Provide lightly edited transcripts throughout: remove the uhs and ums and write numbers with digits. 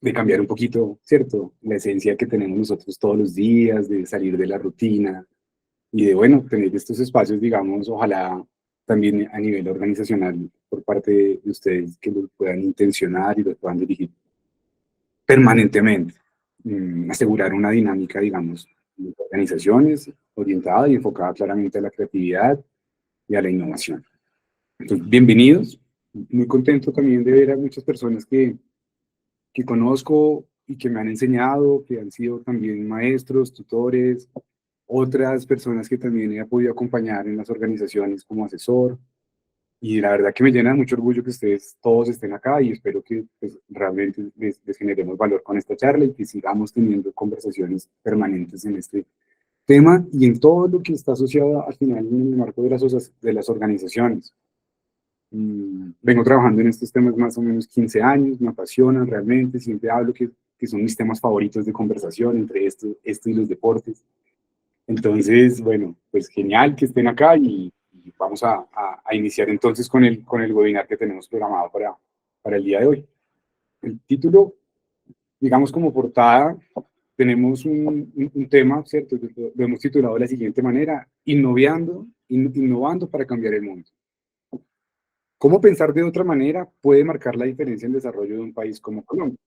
de cambiar un poquito, ¿cierto? La esencia que tenemos nosotros todos los días, de salir de la rutina y de, bueno, tener estos espacios, digamos, ojalá también a nivel organizacional por parte de ustedes que los puedan intencionar y los puedan dirigir permanentemente. Asegurar una dinámica, digamos, de organizaciones orientada y enfocada claramente a la creatividad y a la innovación. Entonces, bienvenidos. Muy contento también de ver a muchas personas que conozco y que me han enseñado, que han sido también maestros, tutores, otras personas que también he podido acompañar en las organizaciones como asesor. Y la verdad que me llena mucho orgullo que ustedes todos estén acá y espero que pues, realmente les generemos valor con esta charla y que sigamos teniendo conversaciones permanentes en este tema y en todo lo que está asociado al final en el marco de las organizaciones. Vengo trabajando en estos temas más o menos 15 años, me apasionan realmente, siempre hablo que son mis temas favoritos de conversación entre esto y los deportes. Entonces, bueno, pues genial que estén acá y vamos a iniciar entonces con el webinar que tenemos programado para el día de hoy. El título, digamos como portada, tenemos un tema, ¿cierto? Lo hemos titulado de la siguiente manera, innovando para cambiar el mundo. ¿Cómo pensar de otra manera puede marcar la diferencia en el desarrollo de un país como Colombia?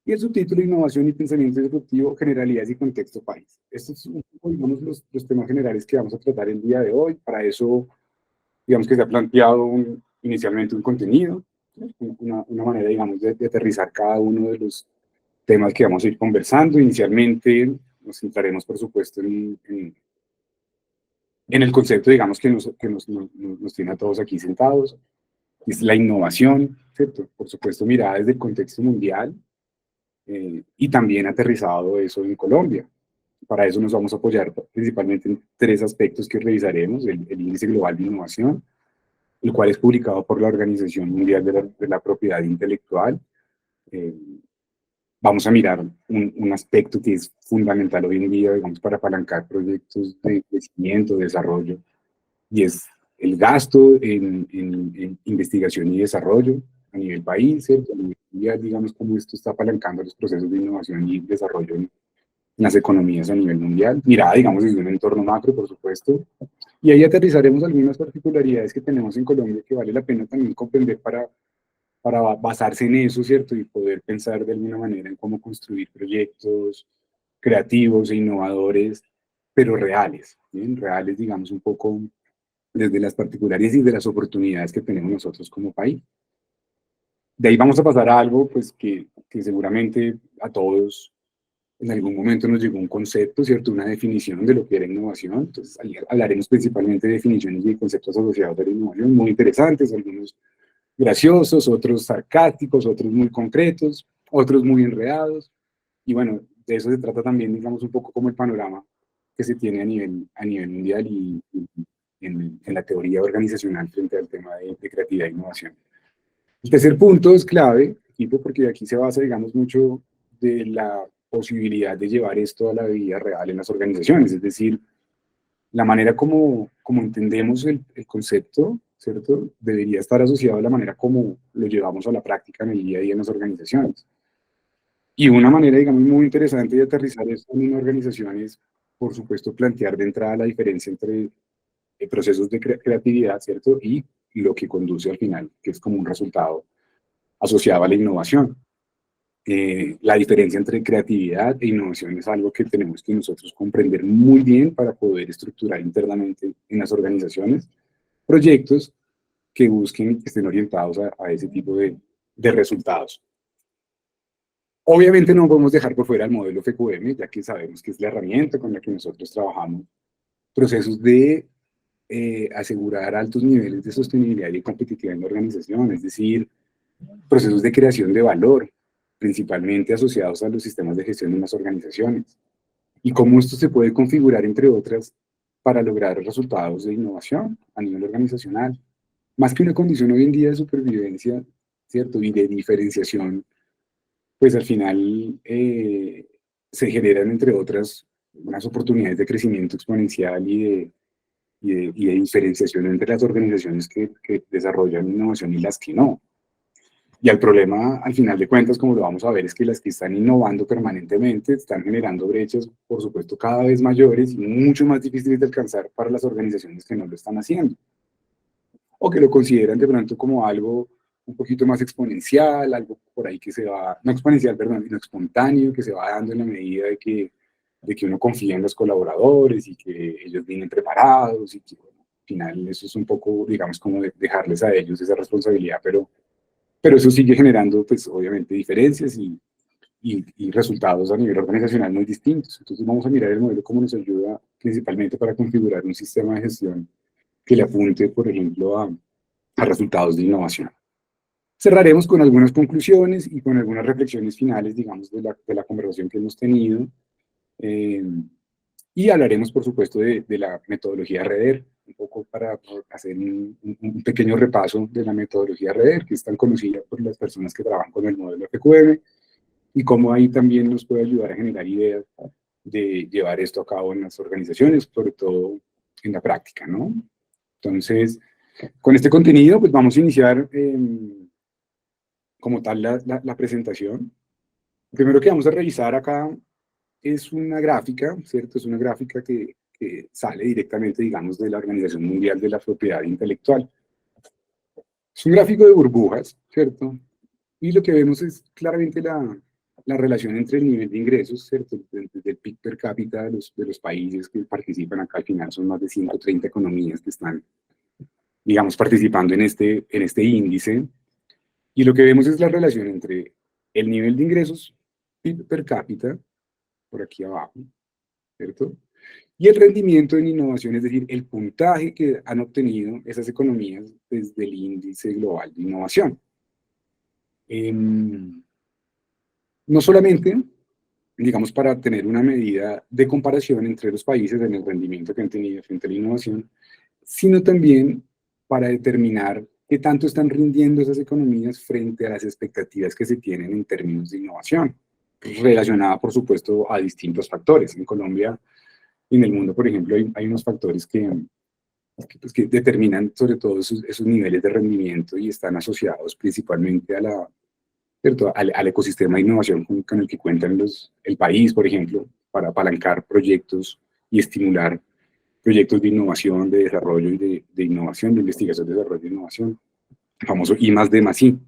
Y el subtítulo, Innovación y Pensamiento Disruptivo, Generalidades y Contexto País. Estos son, digamos, los temas generales que vamos a tratar el día de hoy. Para eso, digamos que se ha planteado inicialmente un contenido, una manera, digamos, de aterrizar cada uno de los temas que vamos a ir conversando. Inicialmente nos centraremos, por supuesto, en el concepto, digamos, que nos tiene a todos aquí sentados, es la innovación, ¿cierto? Por supuesto, mirada desde el contexto mundial y también aterrizado eso en Colombia. Para eso nos vamos a apoyar principalmente en tres aspectos que revisaremos: el Índice Global de Innovación, el cual es publicado por la Organización Mundial de la Propiedad Intelectual. Vamos a mirar un aspecto que es fundamental hoy en día, digamos, para apalancar proyectos de crecimiento, de desarrollo, y es el gasto en investigación y desarrollo a nivel país, ¿cierto? A nivel mundial, digamos, cómo esto está apalancando los procesos de innovación y desarrollo en las economías a nivel mundial. Mirada, digamos, desde un entorno macro, por supuesto. Y ahí aterrizaremos algunas particularidades que tenemos en Colombia que vale la pena también comprender para basarse en eso, ¿cierto? Y poder pensar de alguna manera en cómo construir proyectos creativos e innovadores, pero reales, ¿bien? Reales, digamos, un poco desde las particularidades y de las oportunidades que tenemos nosotros como país. De ahí vamos a pasar a algo pues, que seguramente a todos en algún momento nos llegó un concepto, ¿cierto? Una definición de lo que era innovación. Entonces, hablaremos principalmente de definiciones y conceptos asociados a la innovación, muy interesantes, algunos graciosos, otros sarcásticos, otros muy concretos, otros muy enredados. Y bueno, de eso se trata también, digamos, un poco como el panorama que se tiene a nivel mundial y en la teoría organizacional frente al tema de creatividad e innovación. El tercer punto es clave, equipo, porque aquí se basa, digamos, mucho de la posibilidad de llevar esto a la vida real en las organizaciones, es decir, la manera como entendemos el concepto, ¿cierto? Debería estar asociado a la manera como lo llevamos a la práctica en el día a día en las organizaciones. Y una manera, digamos, muy interesante de aterrizar esto en una organización es, por supuesto, plantear de entrada la diferencia entre procesos de creatividad, ¿cierto? Y lo que conduce al final, que es como un resultado asociado a la innovación. La diferencia entre creatividad e innovación es algo que tenemos que nosotros comprender muy bien para poder estructurar internamente en las organizaciones proyectos que busquen y que estén orientados a ese tipo de resultados. Obviamente no podemos dejar por fuera el modelo FQM, ya que sabemos que es la herramienta con la que nosotros trabajamos procesos de asegurar altos niveles de sostenibilidad y competitividad en la organización, es decir, procesos de creación de valor, principalmente asociados a los sistemas de gestión en las organizaciones, y cómo esto se puede configurar, entre otras, para lograr resultados de innovación a nivel organizacional. Más que una condición hoy en día de supervivencia, ¿cierto? Y de diferenciación, pues al final se generan, entre otras, unas oportunidades de crecimiento exponencial y de diferenciación entre las organizaciones que desarrollan innovación y las que no. Y el problema, al final de cuentas, como lo vamos a ver, es que las que están innovando permanentemente están generando brechas, por supuesto, cada vez mayores y mucho más difíciles de alcanzar para las organizaciones que no lo están haciendo, o que lo consideran de pronto como algo un poquito más exponencial, algo por ahí que se va, no exponencial, perdón, sino espontáneo, que se va dando en la medida de que uno confía en los colaboradores y que ellos vienen preparados y que, bueno, al final eso es un poco, digamos, como dejarles a ellos esa responsabilidad, pero eso sigue generando, pues, obviamente, diferencias y resultados a nivel organizacional muy distintos. Entonces vamos a mirar el modelo cómo nos ayuda principalmente para configurar un sistema de gestión que le apunte, por ejemplo, a resultados de innovación. Cerraremos con algunas conclusiones y con algunas reflexiones finales, digamos, de la conversación que hemos tenido. Eh, y hablaremos, por supuesto, de la metodología REDER, un poco para hacer un pequeño repaso de la metodología REDER, que es tan conocida por las personas que trabajan con el modelo FQM, y cómo ahí también nos puede ayudar a generar ideas de llevar esto a cabo en las organizaciones, sobre todo en la práctica, ¿no? Entonces, con este contenido, pues vamos a iniciar como tal la presentación. Lo primero que vamos a revisar acá es una gráfica, ¿cierto? Es una gráfica que sale directamente, digamos, de la Organización Mundial de la Propiedad Intelectual. Es un gráfico de burbujas, ¿cierto? Y lo que vemos es claramente la relación entre el nivel de ingresos, ¿cierto? Desde el PIB per cápita de los países que participan acá, al final son más de 130 economías que están, digamos, participando en este índice. Y lo que vemos es la relación entre el nivel de ingresos PIB per cápita, por aquí abajo, ¿cierto? Y el rendimiento en innovación, es decir, el puntaje que han obtenido esas economías desde el índice global de innovación. No solamente, digamos, para tener una medida de comparación entre los países en el rendimiento que han tenido frente a la innovación, sino también para determinar qué tanto están rindiendo esas economías frente a las expectativas que se tienen en términos de innovación, relacionada, por supuesto, a distintos factores. En Colombia y en el mundo, por ejemplo, hay unos factores pues, que determinan sobre todo esos niveles de rendimiento y están asociados principalmente a ¿cierto? Al ecosistema de innovación con el que cuentan el país, por ejemplo, para apalancar proyectos y estimular proyectos de innovación, de desarrollo y de innovación, de investigación, desarrollo e innovación, el famoso I+D+I.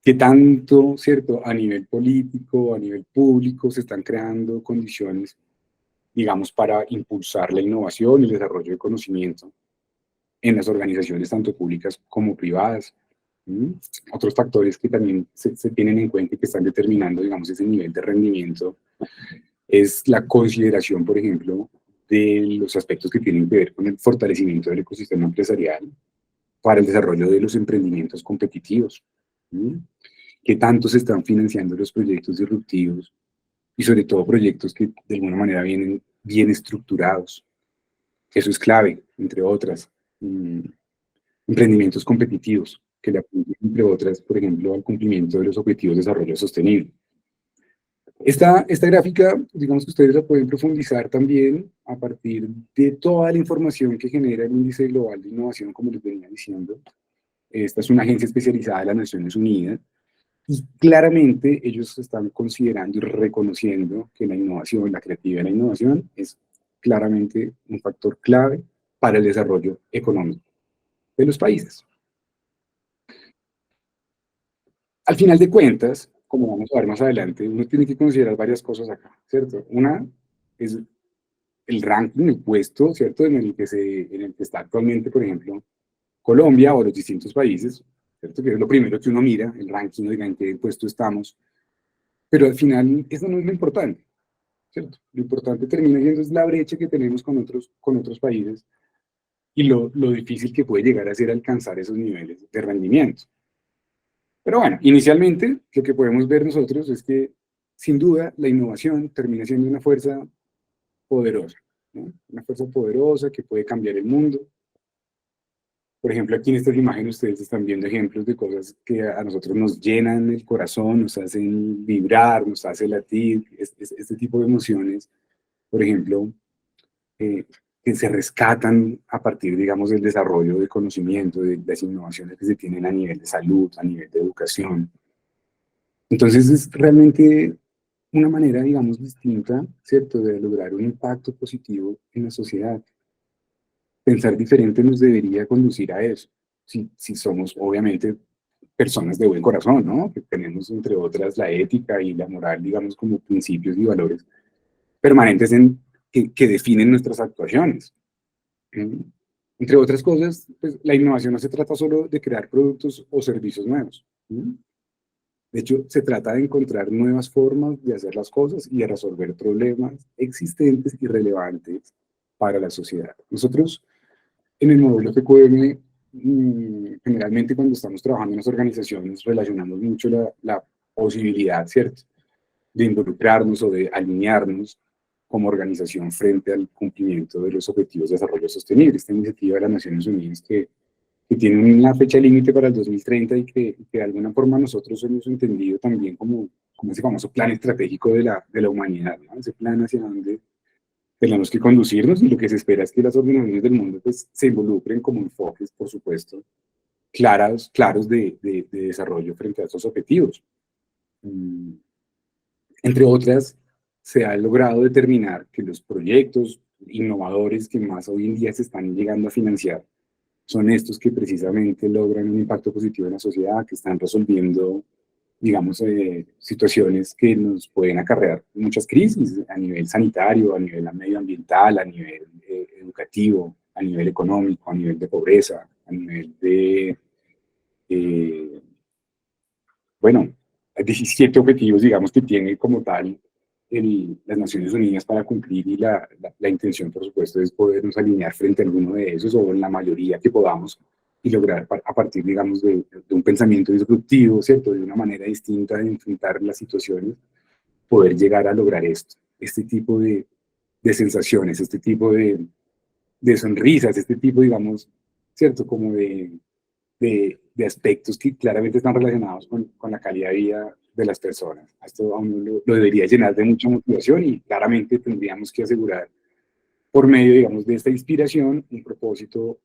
¿Qué tanto, cierto, a nivel político, a nivel público, se están creando condiciones, digamos, para impulsar la innovación y el desarrollo de conocimiento en las organizaciones tanto públicas como privadas? Otros factores que también se tienen en cuenta y que están determinando, digamos, ese nivel de rendimiento es la consideración, por ejemplo, de los aspectos que tienen que ver con el fortalecimiento del ecosistema empresarial para el desarrollo de los emprendimientos competitivos. ¿Qué tanto se están financiando los proyectos disruptivos y sobre todo proyectos que de alguna manera vienen bien estructurados? Eso es clave, entre otras. Emprendimientos competitivos que le apunten, entre otras, por ejemplo, al cumplimiento de los objetivos de desarrollo sostenible. Esta gráfica, digamos que ustedes la pueden profundizar también a partir de toda la información que genera el Índice Global de Innovación, como les venía diciendo. Esta es una agencia especializada de las Naciones Unidas y claramente ellos están considerando y reconociendo que la innovación, la creatividad de la innovación es claramente un factor clave para el desarrollo económico de los países. Al final de cuentas, como vamos a ver más adelante, uno tiene que considerar varias cosas acá, ¿cierto? Una es el ranking, el puesto, ¿cierto? En el que está actualmente, por ejemplo, Colombia o los distintos países, ¿cierto? Que es lo primero que uno mira, el ranking, oiga, en qué puesto estamos. Pero al final, eso no es lo importante, ¿cierto? Lo importante termina siendo es la brecha que tenemos con otros países y lo difícil que puede llegar a ser alcanzar esos niveles de rendimiento. Pero bueno, inicialmente lo que podemos ver nosotros es que sin duda la innovación termina siendo una fuerza poderosa, ¿no? Una fuerza poderosa que puede cambiar el mundo. Por ejemplo, aquí en estas imágenes ustedes están viendo ejemplos de cosas que a nosotros nos llenan el corazón, nos hacen vibrar, nos hace latir, este tipo de emociones. Por ejemplo, que se rescatan a partir, digamos, del desarrollo de conocimiento, de las innovaciones que se tienen a nivel de salud, a nivel de educación. Entonces es realmente una manera, digamos, distinta, ¿cierto?, de lograr un impacto positivo en la sociedad. Pensar diferente nos debería conducir a eso, si somos, obviamente, personas de buen corazón, ¿no? Que tenemos, entre otras, la ética y la moral, digamos, como principios y valores permanentes que definen nuestras actuaciones. ¿Mm? Entre otras cosas, pues, la innovación no se trata solo de crear productos o servicios nuevos. ¿Mm? De hecho, se trata de encontrar nuevas formas de hacer las cosas y de resolver problemas existentes y relevantes para la sociedad. Nosotros, en el modelo FQM, generalmente cuando estamos trabajando en las organizaciones, relacionamos mucho la posibilidad, ¿cierto?, de involucrarnos o de alinearnos como organización frente al cumplimiento de los Objetivos de Desarrollo Sostenible, esta iniciativa de las Naciones Unidas que tiene una fecha límite para el 2030 y que de alguna forma nosotros hemos entendido también como ese famoso plan estratégico de la humanidad, ¿no? Ese plan hacia donde tenemos que conducirnos, y lo que se espera es que las organizaciones del mundo pues, se involucren como enfoques, por supuesto, claros de desarrollo frente a estos objetivos. Entre otras, se ha logrado determinar que los proyectos innovadores que más hoy en día se están llegando a financiar son estos que precisamente logran un impacto positivo en la sociedad, que están resolviendo, digamos, situaciones que nos pueden acarrear muchas crisis a nivel sanitario, a nivel medioambiental, a nivel educativo, a nivel económico, a nivel de pobreza, a nivel de, eh, bueno, 17 objetivos, digamos, que tiene como tal las Naciones Unidas para cumplir, y la intención, por supuesto, es podernos alinear frente a alguno de esos o en la mayoría que podamos y lograr a partir, digamos, de un pensamiento disruptivo, ¿cierto?, de una manera distinta de enfrentar las situaciones, poder llegar a lograr esto, este tipo de sensaciones, este tipo de sonrisas, este tipo, digamos, ¿cierto?, como de aspectos que claramente están relacionados con la calidad de vida de las personas. Esto a uno lo debería llenar de mucha motivación, y claramente tendríamos que asegurar, por medio, digamos, de esta inspiración, un propósito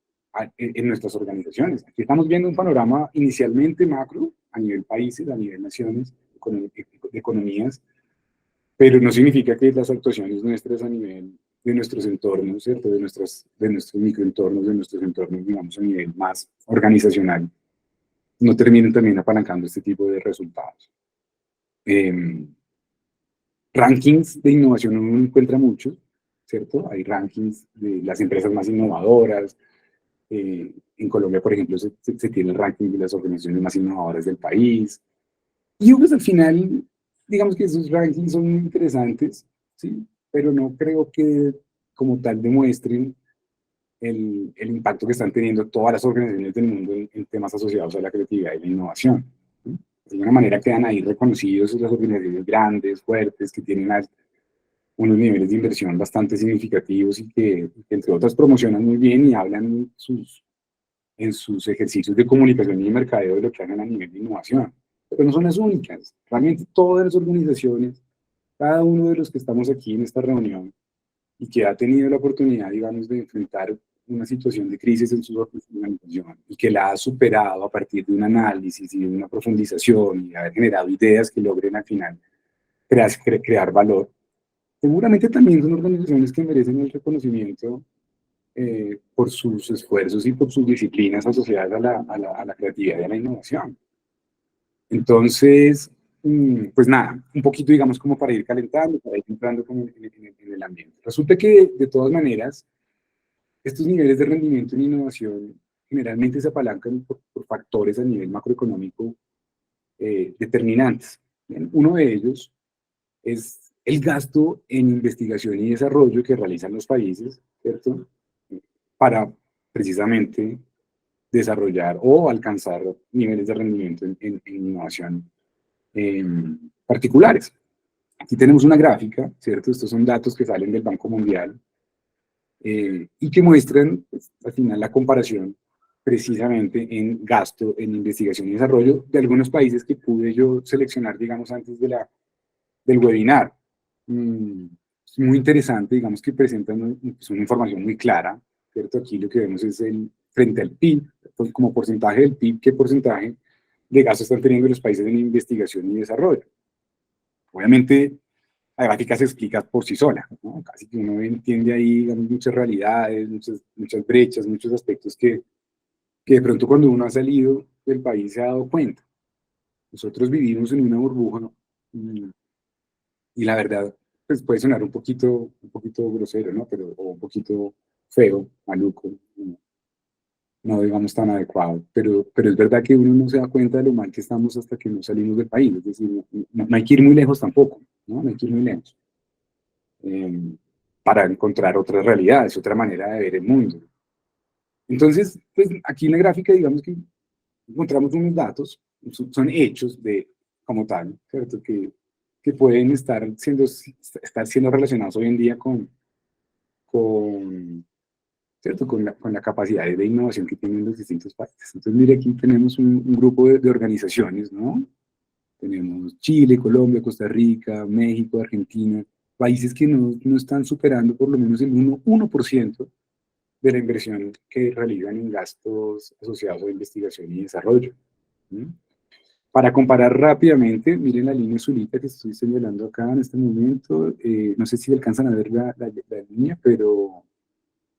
en nuestras organizaciones. Aquí estamos viendo un panorama inicialmente macro, a nivel países, a nivel naciones, de economías, pero no significa que las actuaciones nuestras a nivel de nuestros entornos, ¿cierto?, de nuestros microentornos, de nuestros entornos, digamos, a nivel más organizacional, no terminen también apalancando este tipo de resultados. Rankings de innovación uno encuentra muchos, ¿cierto? Hay rankings de las empresas más innovadoras. En Colombia, por ejemplo, se tiene el ranking de las organizaciones más innovadoras del país. Y pues al final, digamos que esos rankings son muy interesantes, ¿sí? Pero no creo que como tal demuestren el impacto que están teniendo todas las organizaciones del mundo en temas asociados a la creatividad y la innovación, ¿sí? De alguna manera quedan ahí reconocidos las organizaciones grandes, fuertes, que tienen unos niveles de inversión bastante significativos y que, entre otras, promocionan muy bien y hablan en sus ejercicios de comunicación y de mercadeo de lo que hagan a nivel de innovación. Pero no son las únicas. Realmente todas las organizaciones, cada uno de los que estamos aquí en esta reunión y que ha tenido la oportunidad, digamos, de enfrentar una situación de crisis en su organización y que la ha superado a partir de un análisis y de una profundización y haber generado ideas que logren al final crear valor, seguramente también son organizaciones que merecen el reconocimiento por sus esfuerzos y por sus disciplinas asociadas a la creatividad y a la innovación. Entonces, pues nada, un poquito, digamos, como para ir calentando, para ir entrando como en el ambiente. Resulta que, de todas maneras, estos niveles de rendimiento en innovación generalmente se apalancan por factores a nivel macroeconómico determinantes. Bien, uno de ellos es el gasto en investigación y desarrollo que realizan los países, ¿cierto?, para precisamente desarrollar o alcanzar niveles de rendimiento en innovación particulares. Aquí tenemos una gráfica, ¿cierto? Estos son datos que salen del Banco Mundial y que muestran, pues, al final, la comparación precisamente en gasto en investigación y desarrollo de algunos países que pude yo seleccionar, digamos, antes del webinar. Es muy interesante, digamos que presentan una información muy clara, ¿cierto? Aquí lo que vemos es frente al PIB, pues, como porcentaje del PIB, qué porcentaje de gasto están teniendo los países en investigación y desarrollo. Obviamente, la gráfica se explica por sí sola, ¿no? Casi que uno entiende ahí, digamos, muchas realidades, muchas brechas, muchos aspectos que de pronto cuando uno ha salido del país se ha dado cuenta. Nosotros vivimos en una burbuja, mm, y la verdad, pues puede sonar un poquito grosero, ¿no? Pero, o un poquito feo, maluco, no digamos tan adecuado, pero es verdad que uno no se da cuenta de lo mal que estamos hasta que no salimos del país, es decir, no hay que ir muy lejos tampoco, ¿no? No hay que ir muy lejos eh, para encontrar otras realidades, otra manera de ver el mundo. Entonces, pues aquí en la gráfica, digamos que encontramos unos datos, son hechos de, como tal, ¿cierto? Que pueden estar siendo relacionados hoy en día con, ¿cierto? Con la capacidad de innovación que tienen los distintos países. Entonces, mire, aquí tenemos un grupo de organizaciones, ¿no? Tenemos Chile, Colombia, Costa Rica, México, Argentina, países que no están superando por lo menos el 1% de la inversión que realizan en gastos asociados a investigación y desarrollo. ¿Sí? Para comparar rápidamente, miren la línea azulita que estoy señalando acá en este momento. No sé si alcanzan a ver la línea, pero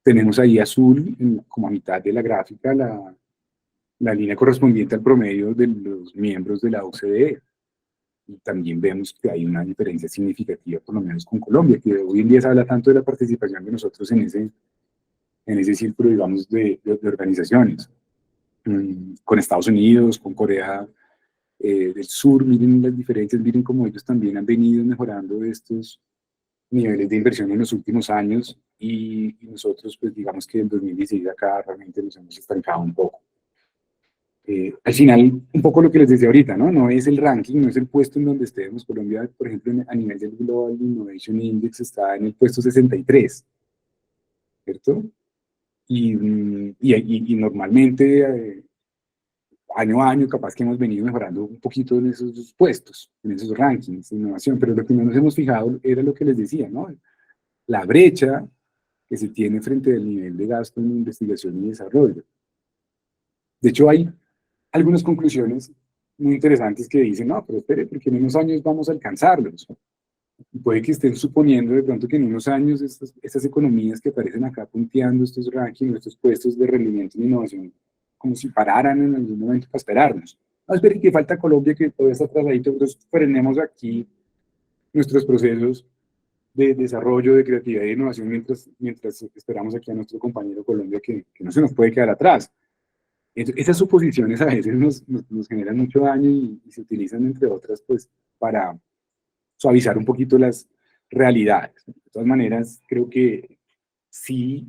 tenemos ahí azul, como a mitad de la gráfica, la línea correspondiente al promedio de los miembros de la OCDE. Y también vemos que hay una diferencia significativa, por lo menos con Colombia, que hoy en día se habla tanto de la participación de nosotros en ese círculo, digamos, de organizaciones. Con Estados Unidos, con Corea del Sur, miren las diferencias, miren cómo ellos también han venido mejorando estos niveles de inversión en los últimos años y nosotros, pues digamos que en 2016 acá realmente nos hemos estancado un poco. Al final, un poco lo que les decía ahorita, ¿no? No es el ranking, no es el puesto en donde estemos. Colombia, por ejemplo, a nivel del Global Innovation Index está en el puesto 63, ¿cierto? Y normalmente, año a año, capaz que hemos venido mejorando un poquito en esos puestos, en esos rankings de innovación, pero lo que no nos hemos fijado era lo que les decía, ¿no? La brecha que se tiene frente al nivel de gasto en investigación y desarrollo. De hecho, hay algunas conclusiones muy interesantes que dicen, no, pero espere, porque en unos años vamos a alcanzarlos. Y puede que estén suponiendo de pronto que en unos años estas economías que aparecen acá punteando estos rankings, estos puestos de rendimiento en innovación, como si pararan en algún momento para esperarnos. No, espere que falta Colombia, que todavía está atrasadito, entonces frenemos aquí nuestros procesos de desarrollo, de creatividad y de innovación mientras esperamos aquí a nuestro compañero Colombia que no se nos puede quedar atrás. Esas suposiciones a veces nos generan mucho daño y se utilizan, entre otras, pues, para suavizar un poquito las realidades. De todas maneras, creo que sí,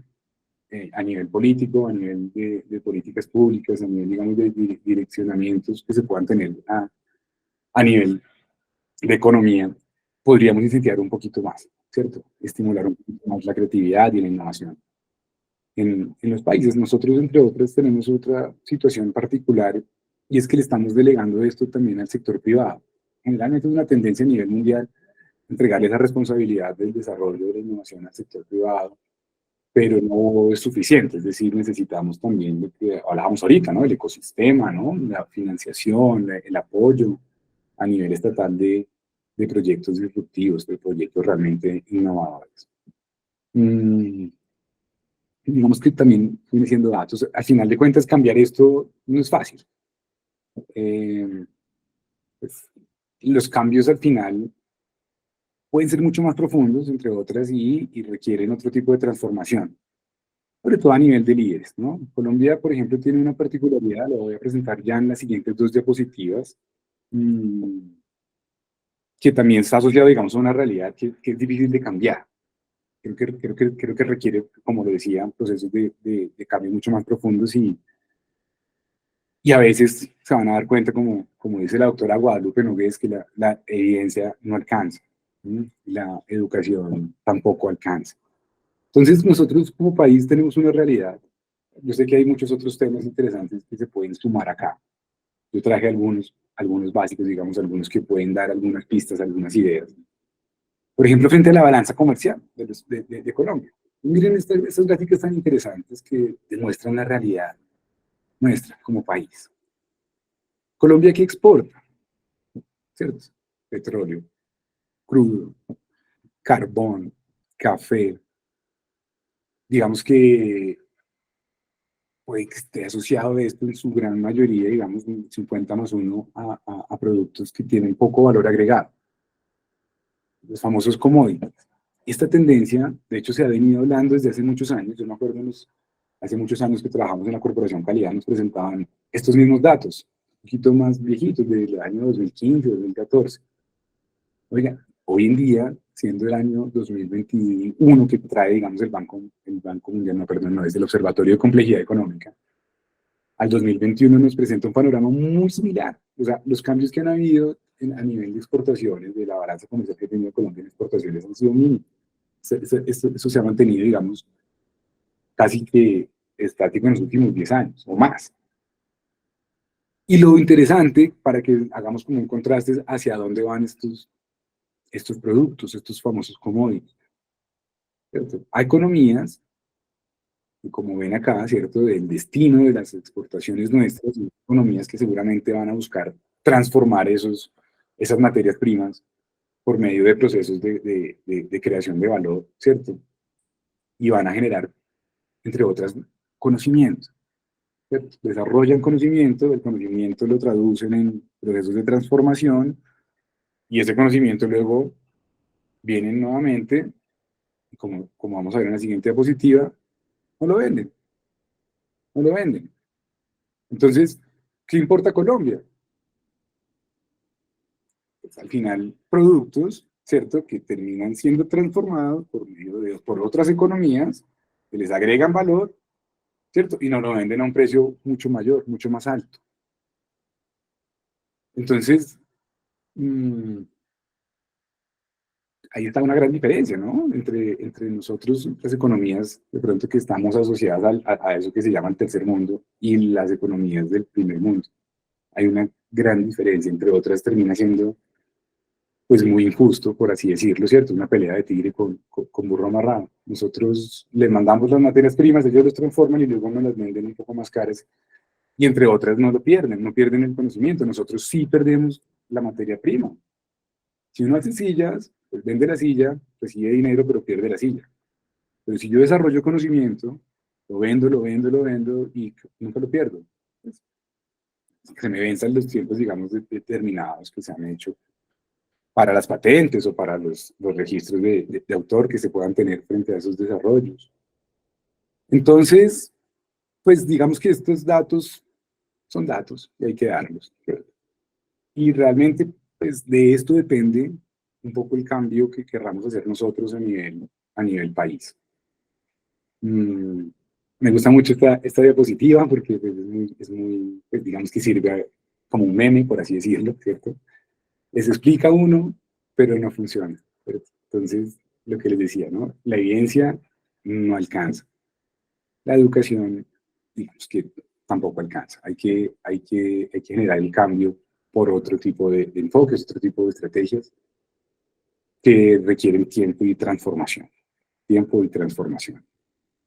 a nivel político, a nivel de políticas públicas, a nivel, digamos, de direccionamientos que se puedan tener a nivel de economía, podríamos incentivar un poquito más, ¿cierto? Estimular un poquito más la creatividad y la innovación. En los países. Nosotros, entre otras, tenemos otra situación particular y es que le estamos delegando esto también al sector privado. Generalmente es una tendencia a nivel mundial entregarle esa responsabilidad del desarrollo de la innovación al sector privado, pero no es suficiente, es decir, necesitamos también lo que hablábamos ahorita, ¿no? El ecosistema, ¿no? La financiación, el apoyo a nivel estatal de proyectos disruptivos, de proyectos realmente innovadores. Digamos que también viene siendo datos. Al final de cuentas, cambiar esto no es fácil. Eh, pues, los cambios al final pueden ser mucho más profundos, entre otras, y requieren otro tipo de transformación, sobre todo a nivel de líderes, ¿no? Colombia, por ejemplo, tiene una particularidad, lo voy a presentar ya en las siguientes dos diapositivas, mmm, que también está asociado, digamos, a una realidad que es difícil de cambiar. Creo que requiere, como lo decía, procesos de cambio mucho más profundos y a veces se van a dar cuenta, como dice la doctora Guadalupe Nogués, que la evidencia no alcanza, ¿sí? La educación tampoco alcanza. Entonces, nosotros como país tenemos una realidad. Yo sé que hay muchos otros temas interesantes que se pueden sumar acá. Yo traje algunos básicos, digamos, algunos que pueden dar algunas pistas, algunas ideas. Por ejemplo, frente a la balanza comercial de Colombia. Miren estas gráficas tan interesantes que demuestran la realidad nuestra como país. Colombia, ¿qué exporta? ¿Cierto? Petróleo, crudo, carbón, café. Digamos que puede que esté asociado esto en su gran mayoría, digamos, un 50+1 a productos que tienen poco valor agregado, los famosos commodities. Esta tendencia, de hecho, se ha venido hablando desde hace muchos años. Yo me acuerdo hace muchos años que trabajamos en la Corporación Calidad, nos presentaban estos mismos datos, un poquito más viejitos, del año 2015, 2014. Oiga, hoy en día, siendo el año 2021 que trae, digamos, el Banco Mundial, no, perdón, no, es el Observatorio de Complejidad Económica, al 2021 nos presenta un panorama muy similar. O sea, los cambios que han habido a nivel de exportaciones, de la balanza comercial que ha tenido Colombia en exportaciones, han sido mínimos. Eso se ha mantenido, digamos, casi que estático en los últimos 10 años o más. Y lo interesante, para que hagamos como un contraste, es hacia dónde van estos productos, estos famosos commodities. ¿Cierto? Hay economías, y como ven acá, ¿cierto?, del destino de las exportaciones nuestras, economías que seguramente van a buscar transformar esas materias primas por medio de procesos de creación de valor, ¿cierto? Y van a generar, entre otras, conocimiento. ¿Cierto? Desarrollan conocimiento, el conocimiento lo traducen en procesos de transformación, y ese conocimiento luego vienen nuevamente, como vamos a ver en la siguiente diapositiva, no lo venden, no lo venden. Entonces, ¿qué importa Colombia? Pues, al final, productos, ¿cierto?, que terminan siendo transformados por otras economías, que les agregan valor, ¿cierto? Y nos lo venden a un precio mucho mayor, mucho más alto. Entonces, ahí está una gran diferencia, ¿no? Entre nosotros, las economías, de pronto, que estamos asociadas a eso que se llama el tercer mundo, y las economías del primer mundo. Hay una gran diferencia, entre otras, termina siendo, pues, muy injusto, por así decirlo, ¿cierto? Una pelea de tigre con burro amarrado. Nosotros les mandamos las materias primas, ellos los transforman y luego nos las venden un poco más caras, y entre otras no lo pierden, no pierden el conocimiento. Nosotros sí perdemos la materia prima. Si uno hace sillas, pues vende la silla, recibe dinero, pero pierde la silla. Pero si yo desarrollo conocimiento, lo vendo, lo vendo, lo vendo y nunca lo pierdo. Pues, se me venzan los tiempos, digamos, determinados que se han hecho para las patentes o para los registros de autor que se puedan tener frente a esos desarrollos. Entonces, pues digamos que estos datos son datos y hay que darlos, ¿verdad? Y realmente, pues de esto depende un poco el cambio que querramos hacer nosotros a nivel país. Me gusta mucho esta diapositiva porque pues, pues, digamos que sirve como un meme, por así decirlo, ¿cierto? Les explica uno, pero no funciona. Entonces, lo que les decía, ¿no? La evidencia no alcanza. La educación, digamos que tampoco alcanza. Hay que generar el cambio por otro tipo de enfoques, otro tipo de estrategias que requieren tiempo y transformación. Tiempo y transformación.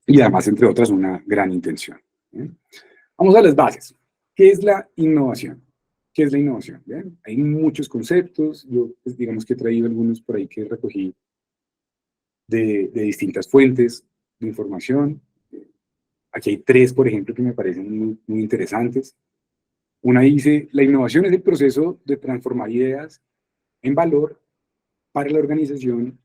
Y además, entre otras, una gran intención. ¿Eh? Vamos a las bases. ¿Qué es la innovación? ¿Qué es la innovación? ¿Bien? Hay muchos conceptos. Yo, pues, digamos que he traído algunos por ahí que recogí de distintas fuentes de información. Aquí hay tres, por ejemplo, que me parecen muy, muy interesantes. Una dice: la innovación es el proceso de transformar ideas en valor para la organización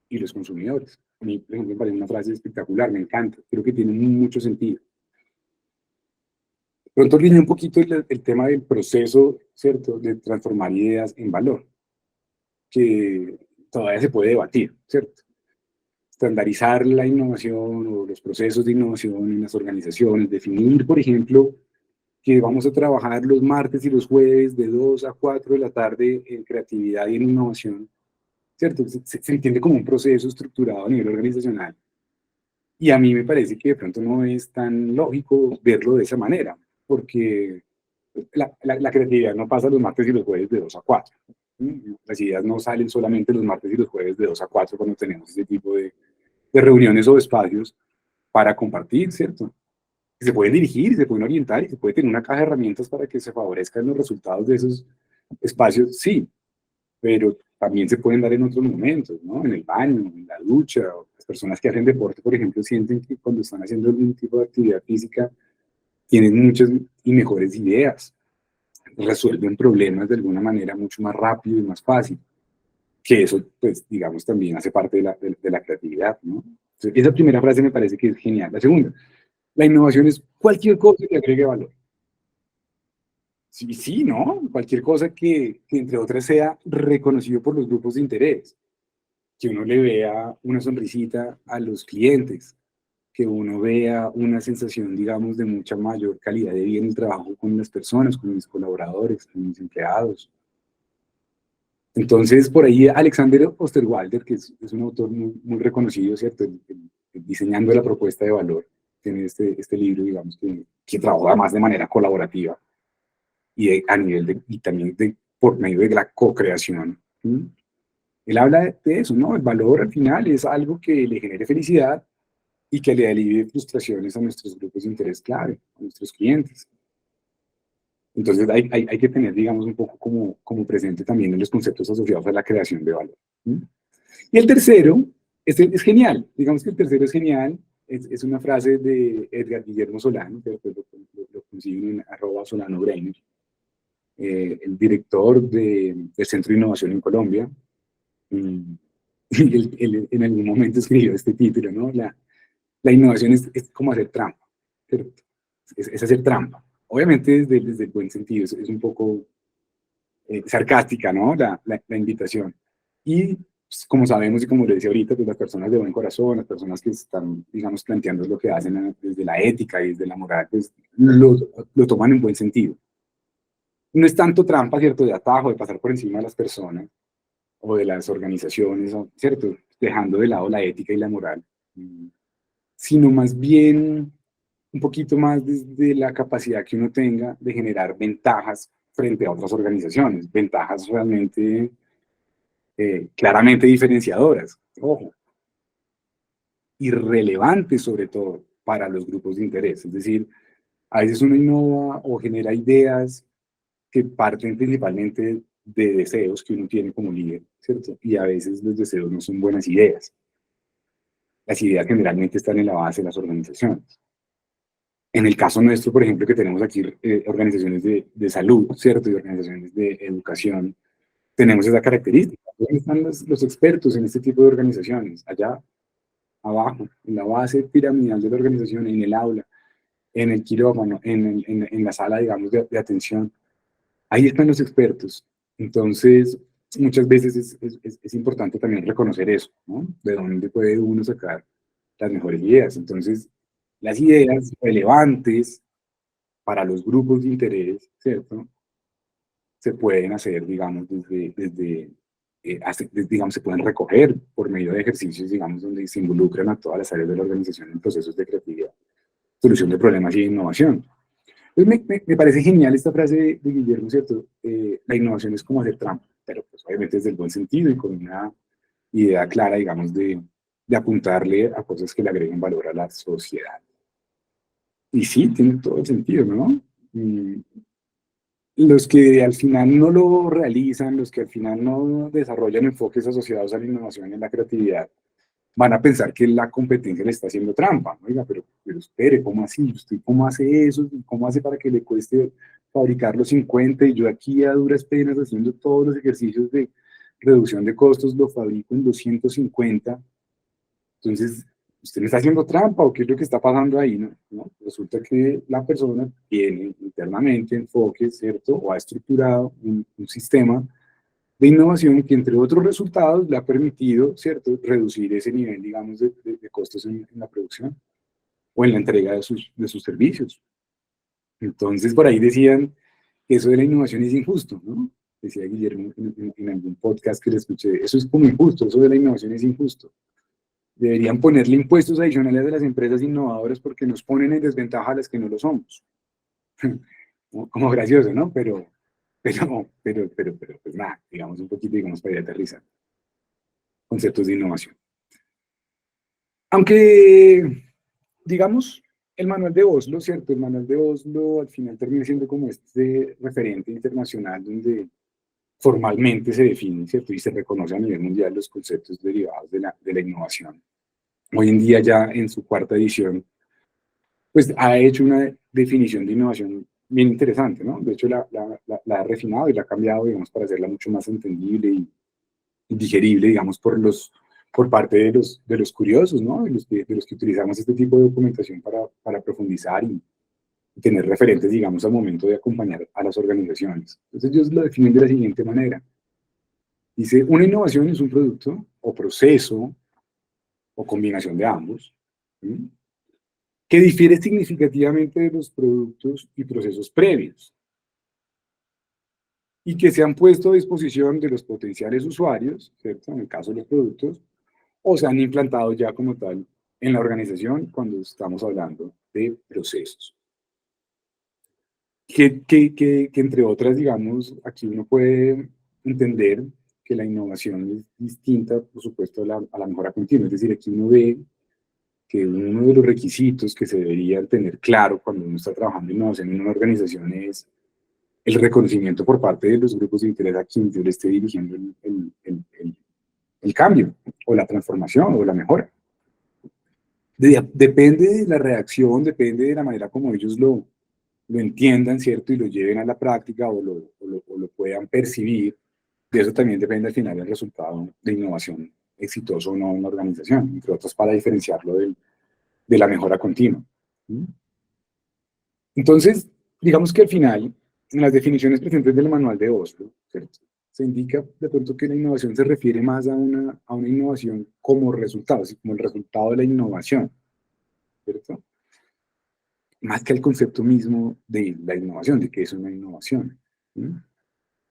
y los consumidores. A mí, por ejemplo, me parece una frase espectacular, me encanta, creo que tiene mucho sentido. Pronto olvidé un poquito el tema del proceso, ¿cierto?, de transformar ideas en valor, que todavía se puede debatir, ¿cierto? Estandarizar la innovación o los procesos de innovación en las organizaciones, definir, por ejemplo, que vamos a trabajar los martes y los jueves de 2 a 4 de la tarde en creatividad y en innovación, ¿cierto? Se entiende como un proceso estructurado a nivel organizacional. Y a mí me parece que de pronto no es tan lógico verlo de esa manera, porque la creatividad no pasa los martes y los jueves de 2 a 4. Las ideas no salen solamente los martes y los jueves de 2 a 4 cuando tenemos ese tipo de reuniones o espacios para compartir, ¿cierto? Se pueden dirigir, se pueden orientar y se puede tener una caja de herramientas para que se favorezcan los resultados de esos espacios, sí, pero también se pueden dar en otros momentos, ¿no? En el baño, en la ducha, o las personas que hacen deporte, por ejemplo, sienten que cuando están haciendo algún tipo de actividad física tienen muchas y mejores ideas, resuelven problemas de alguna manera mucho más rápido y más fácil, que eso, pues, digamos, también hace parte de la creatividad, ¿no? Entonces, esa primera frase me parece que es genial. La segunda, la innovación es cualquier cosa que agregue valor. Sí, sí, ¿no? Cualquier cosa que entre otras sea reconocido por los grupos de interés, que uno le vea una sonrisita a los clientes, que uno vea una sensación, digamos, de mucha mayor calidad de vida en el trabajo con las personas, con mis colaboradores, con mis empleados. Entonces, por ahí Alexander Osterwalder, que es un autor muy reconocido, ¿cierto? Diseñando la propuesta de valor, tiene este libro, digamos, que trabaja más de manera colaborativa a nivel y también por medio de la co-creación. ¿Sí? Él habla de eso, ¿no? El valor al final es algo que le genere felicidad y que le alivie frustraciones a nuestros grupos de interés clave, a nuestros clientes. Entonces hay que tener, digamos, un poco como presente también los conceptos asociados a la creación de valor. ¿Sí? Y el tercero es genial, digamos que el tercero es genial, es una frase de Edgar Guillermo Solano, que después lo consiguen en @SolanoBrainer, el director del Centro de Innovación en Colombia, y él en algún momento escribió este título, ¿no? La innovación es como hacer trampa, ¿cierto? Es hacer trampa. Obviamente desde el buen sentido, es un poco sarcástica, ¿no? La invitación. Y pues, como sabemos y como le decía ahorita, pues las personas de buen corazón, las personas que están, digamos, planteando lo que hacen desde la ética y desde la moral, pues lo toman en buen sentido. No es tanto trampa, ¿cierto? De atajo, de pasar por encima de las personas o de las organizaciones, ¿cierto? Dejando de lado la ética y la moral, sino más bien un poquito más desde la capacidad que uno tenga de generar ventajas frente a otras organizaciones, ventajas realmente claramente diferenciadoras, ojo, y relevantes sobre todo para los grupos de interés. Es decir, a veces uno innova o genera ideas que parten principalmente de deseos que uno tiene como líder, ¿cierto? Y a veces los deseos no son buenas ideas. Las ideas generalmente están en la base de las organizaciones. En el caso nuestro, por ejemplo, que tenemos aquí organizaciones de salud, ¿cierto? Y organizaciones de educación, tenemos esa característica. ¿Dónde están los expertos en este tipo de organizaciones? Allá abajo, en la base piramidal de la organización, en el aula, en el quirófano, en la sala, digamos, de atención. Ahí están los expertos. Entonces, muchas veces es importante también reconocer eso, ¿no? De dónde puede uno sacar las mejores ideas. Entonces, las ideas relevantes para los grupos de interés, ¿cierto? Se pueden hacer, digamos, digamos, se pueden recoger por medio de ejercicios, digamos, donde se involucran a todas las áreas de la organización en procesos de creatividad, solución de problemas y innovación. Entonces, me parece genial esta frase de Guillermo, ¿cierto? La innovación es como hacer trampa, pero pues obviamente desde el buen sentido y con una idea clara, digamos, de apuntarle a cosas que le agreguen valor a la sociedad. Y sí, tiene todo el sentido, ¿no? Los que al final no lo realizan, los que al final no desarrollan enfoques asociados a la innovación y a la creatividad, van a pensar que la competencia le está haciendo trampa. Oiga, pero espere, ¿cómo así? ¿Usted cómo hace eso? ¿Cómo hace para que le cueste fabricar los 50 y yo aquí a duras penas haciendo todos los ejercicios de reducción de costos lo fabrico en 250? Entonces, ¿usted me está haciendo trampa o qué es lo que está pasando ahí? ¿No? Resulta que la persona tiene internamente enfoques, ¿cierto? O ha estructurado un sistema de innovación que, entre otros resultados, le ha permitido, ¿cierto?, reducir ese nivel, digamos, de costos en la producción o en la entrega de sus servicios. Entonces, por ahí decían que eso de la innovación es injusto, ¿no? Decía Guillermo en algún podcast que le escuché, eso es como injusto, eso de la innovación es injusto. Deberían ponerle impuestos adicionales a las empresas innovadoras porque nos ponen en desventaja a las que no lo somos. Como gracioso, ¿no? pues nada, digamos un poquito, digamos, para ir aterrizar conceptos de innovación. Aunque, digamos, el manual de Oslo, ¿cierto? El manual de Oslo al final termina siendo como este referente internacional donde formalmente se define, ¿cierto? Y se reconoce a nivel mundial los conceptos derivados de la innovación. Hoy en día ya en su cuarta edición, pues ha hecho una definición de innovación bien interesante, ¿no? De hecho, la ha refinado y la ha cambiado, digamos, para hacerla mucho más entendible y digerible, digamos, por parte de los curiosos, ¿no? De los que utilizamos este tipo de documentación para profundizar y tener referentes, digamos, al momento de acompañar a las organizaciones. Entonces, ellos lo definen de la siguiente manera. Dice, una innovación es un producto o proceso o combinación de ambos, ¿sí? Que difiere significativamente de los productos y procesos previos y que se han puesto a disposición de los potenciales usuarios, ¿cierto? En el caso de los productos, o se han implantado ya como tal en la organización cuando estamos hablando de procesos. Que entre otras, digamos, aquí uno puede entender que la innovación es distinta, por supuesto, a la mejora continua. Es decir, aquí uno ve que uno de los requisitos que se debería tener claro cuando uno está trabajando en innovación en una organización es el reconocimiento por parte de los grupos de interés a quien yo le esté dirigiendo el cambio, o la transformación, o la mejora. Depende de la reacción, depende de la manera como ellos lo entiendan, ¿cierto? Y lo lleven a la práctica o lo puedan percibir. De eso también depende al final el resultado de innovación exitoso o no en la organización, entre otros para diferenciarlo de la mejora continua. ¿Sí? Entonces, digamos que al final, en las definiciones presentes del manual de Oslo, ¿cierto? Se indica de pronto que la innovación se refiere más a una innovación como resultado, así como el resultado de la innovación, ¿cierto? Más que el concepto mismo de la innovación, de qué es una innovación. ¿Sí?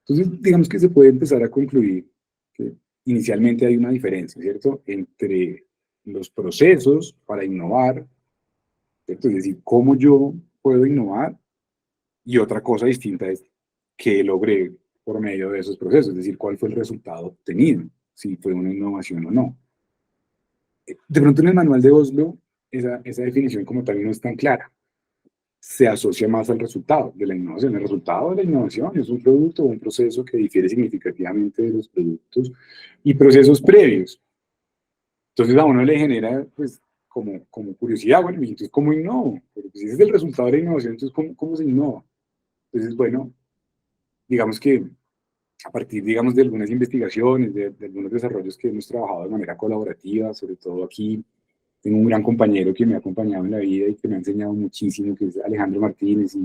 Entonces, digamos que se puede empezar a concluir que inicialmente hay una diferencia, ¿cierto? Entre los procesos para innovar, ¿cierto? Es decir, cómo yo puedo innovar, y otra cosa distinta es qué logré por medio de esos procesos, es decir, cuál fue el resultado obtenido, si fue una innovación o no. De pronto en el manual de Oslo, esa definición como tal no es tan clara. Se asocia más al resultado de la innovación. El resultado de la innovación es un producto o un proceso que difiere significativamente de los productos y procesos previos. Entonces a uno le genera, pues, como curiosidad, bueno, ¿y entonces cómo innovo? Pero pues, si ese es el resultado de la innovación, entonces ¿cómo se innova? Entonces, bueno, digamos que a partir, digamos, de algunas investigaciones, de algunos desarrollos que hemos trabajado de manera colaborativa, sobre todo aquí, tengo un gran compañero que me ha acompañado en la vida y que me ha enseñado muchísimo, que es Alejandro Martínez,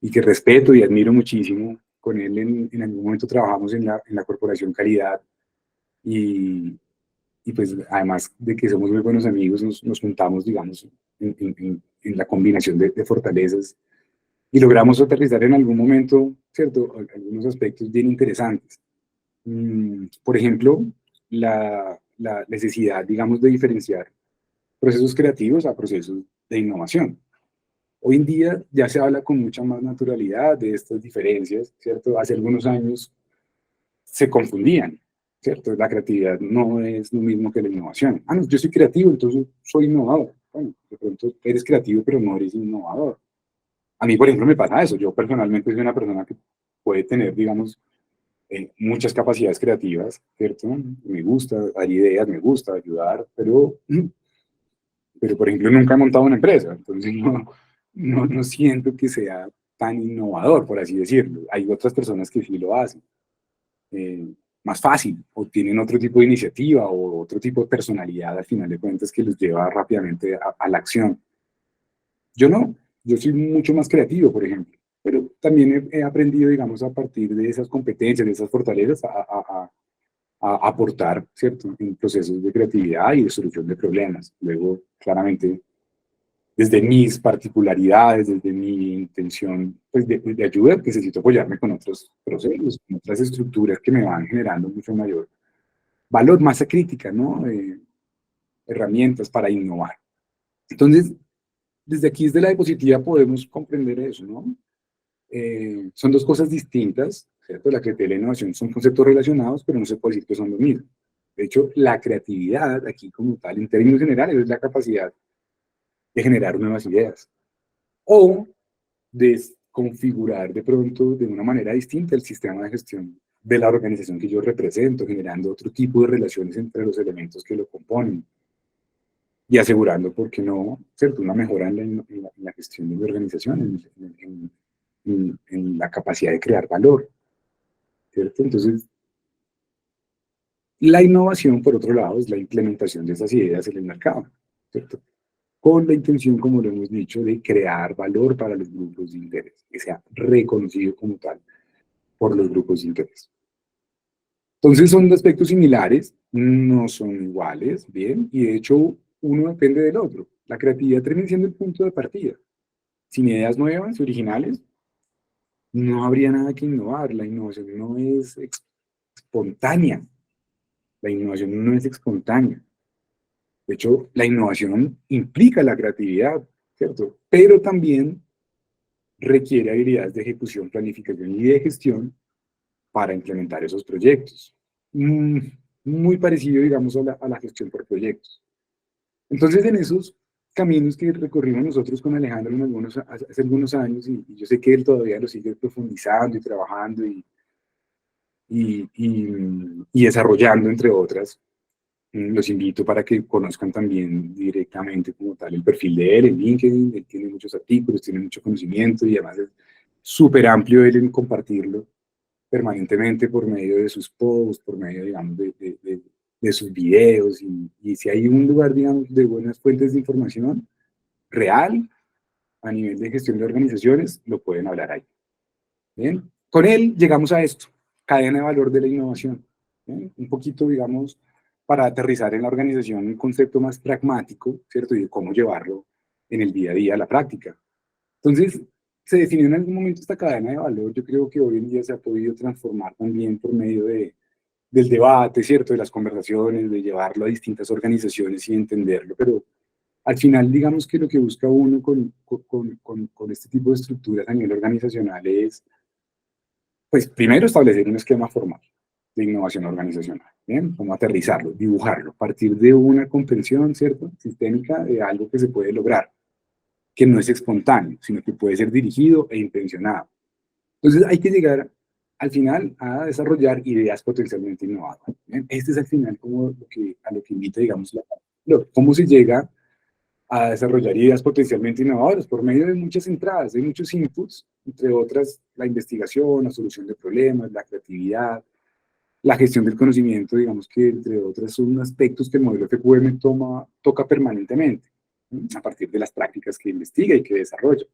y que respeto y admiro muchísimo. Con él en algún momento trabajamos en la Corporación Calidad y, y pues además de que somos muy buenos amigos, nos juntamos, digamos, en la combinación de fortalezas y logramos aterrizar en algún momento, ¿cierto?, algunos aspectos bien interesantes. Por ejemplo, la necesidad, digamos, de diferenciar procesos creativos a procesos de innovación. Hoy en día ya se habla con mucha más naturalidad de estas diferencias, ¿cierto? Hace algunos años se confundían, ¿cierto? La creatividad no es lo mismo que la innovación. Ah, no, yo soy creativo, entonces soy innovador. Bueno, de pronto eres creativo, pero no eres innovador. A mí, por ejemplo, me pasa eso. Yo personalmente soy una persona que puede tener, digamos, muchas capacidades creativas, ¿cierto? Me gusta dar ideas, me gusta ayudar, pero por ejemplo, nunca he montado una empresa, entonces no siento que sea tan innovador, por así decirlo. Hay otras personas que sí lo hacen. Más fácil, o tienen otro tipo de iniciativa o otro tipo de personalidad al final de cuentas que los lleva rápidamente a la acción. Yo no, yo soy mucho más creativo, por ejemplo, pero también he aprendido, digamos, a partir de esas competencias, de esas fortalezas, a aportar, ¿cierto?, en procesos de creatividad y de solución de problemas. Luego, claramente, desde mis particularidades, desde mi intención pues, de ayuda, necesito apoyarme con otros procesos, con otras estructuras que me van generando mucho mayor valor, masa crítica, ¿no? Herramientas para innovar. Entonces, desde aquí, desde la diapositiva, podemos comprender eso, ¿no? son dos cosas distintas, ¿cierto? La creatividad y la innovación son conceptos relacionados, pero no se puede decir que son lo mismo. De hecho, la creatividad, aquí como tal, en términos generales, es la capacidad de generar nuevas ideas o de configurar de pronto de una manera distinta el sistema de gestión de la organización que yo represento, generando otro tipo de relaciones entre los elementos que lo componen y asegurando, ¿por qué no?, ¿cierto?, una mejora en la gestión de la organización, en la capacidad de crear valor, ¿cierto? Entonces, la innovación, por otro lado, es la implementación de esas ideas en el mercado, ¿cierto? Con la intención, como lo hemos dicho, de crear valor para los grupos de interés, que sea reconocido como tal por los grupos de interés. Entonces son aspectos similares, no son iguales, ¿bien? Y de hecho uno depende del otro. La creatividad termina siendo el punto de partida. Sin ideas nuevas, originales, no habría nada que innovar. La innovación no es espontánea. La innovación no es espontánea. De hecho, la innovación implica la creatividad, ¿cierto? Pero también requiere habilidades de ejecución, planificación y de gestión para implementar esos proyectos. Muy parecido, digamos, a la gestión por proyectos. Entonces, en esos caminos que recorrimos nosotros con Alejandro hace algunos años, y yo sé que él todavía lo sigue profundizando y trabajando y desarrollando, entre otras, los invito para que conozcan también directamente como tal el perfil de él en LinkedIn. Él tiene muchos artículos, tiene mucho conocimiento y además es súper amplio él en compartirlo permanentemente por medio de sus posts, por medio, digamos, de sus videos. Y si hay un lugar, digamos, de buenas fuentes de información real a nivel de gestión de organizaciones, lo pueden hablar ahí. ¿Bien? Con él llegamos a esto, cadena de valor de la innovación. ¿Bien? Un poquito, digamos, para aterrizar en la organización un concepto más pragmático, ¿cierto? Y de cómo llevarlo en el día a día a la práctica. Entonces, se definió en algún momento esta cadena de valor. Yo creo que hoy en día se ha podido transformar también por medio del debate, ¿cierto? De las conversaciones, de llevarlo a distintas organizaciones y entenderlo. Pero al final, digamos que lo que busca uno con este tipo de estructuras a nivel organizacional es, pues, primero establecer un esquema formal de innovación organizacional, ¿bien? Cómo aterrizarlo, dibujarlo, partir de una comprensión, ¿cierto?, sistémica de algo que se puede lograr, que no es espontáneo, sino que puede ser dirigido e intencionado. Entonces hay que llegar al final a desarrollar ideas potencialmente innovadoras. ¿Bien? Este es al final como a lo que invita, digamos, cómo se llega a desarrollar ideas potencialmente innovadoras por medio de muchas entradas, de muchos inputs, entre otras la investigación, la solución de problemas, la creatividad, la gestión del conocimiento, digamos que entre otras son aspectos que el modelo FQM toca permanentemente, ¿sí?, a partir de las prácticas que investiga y que desarrolla.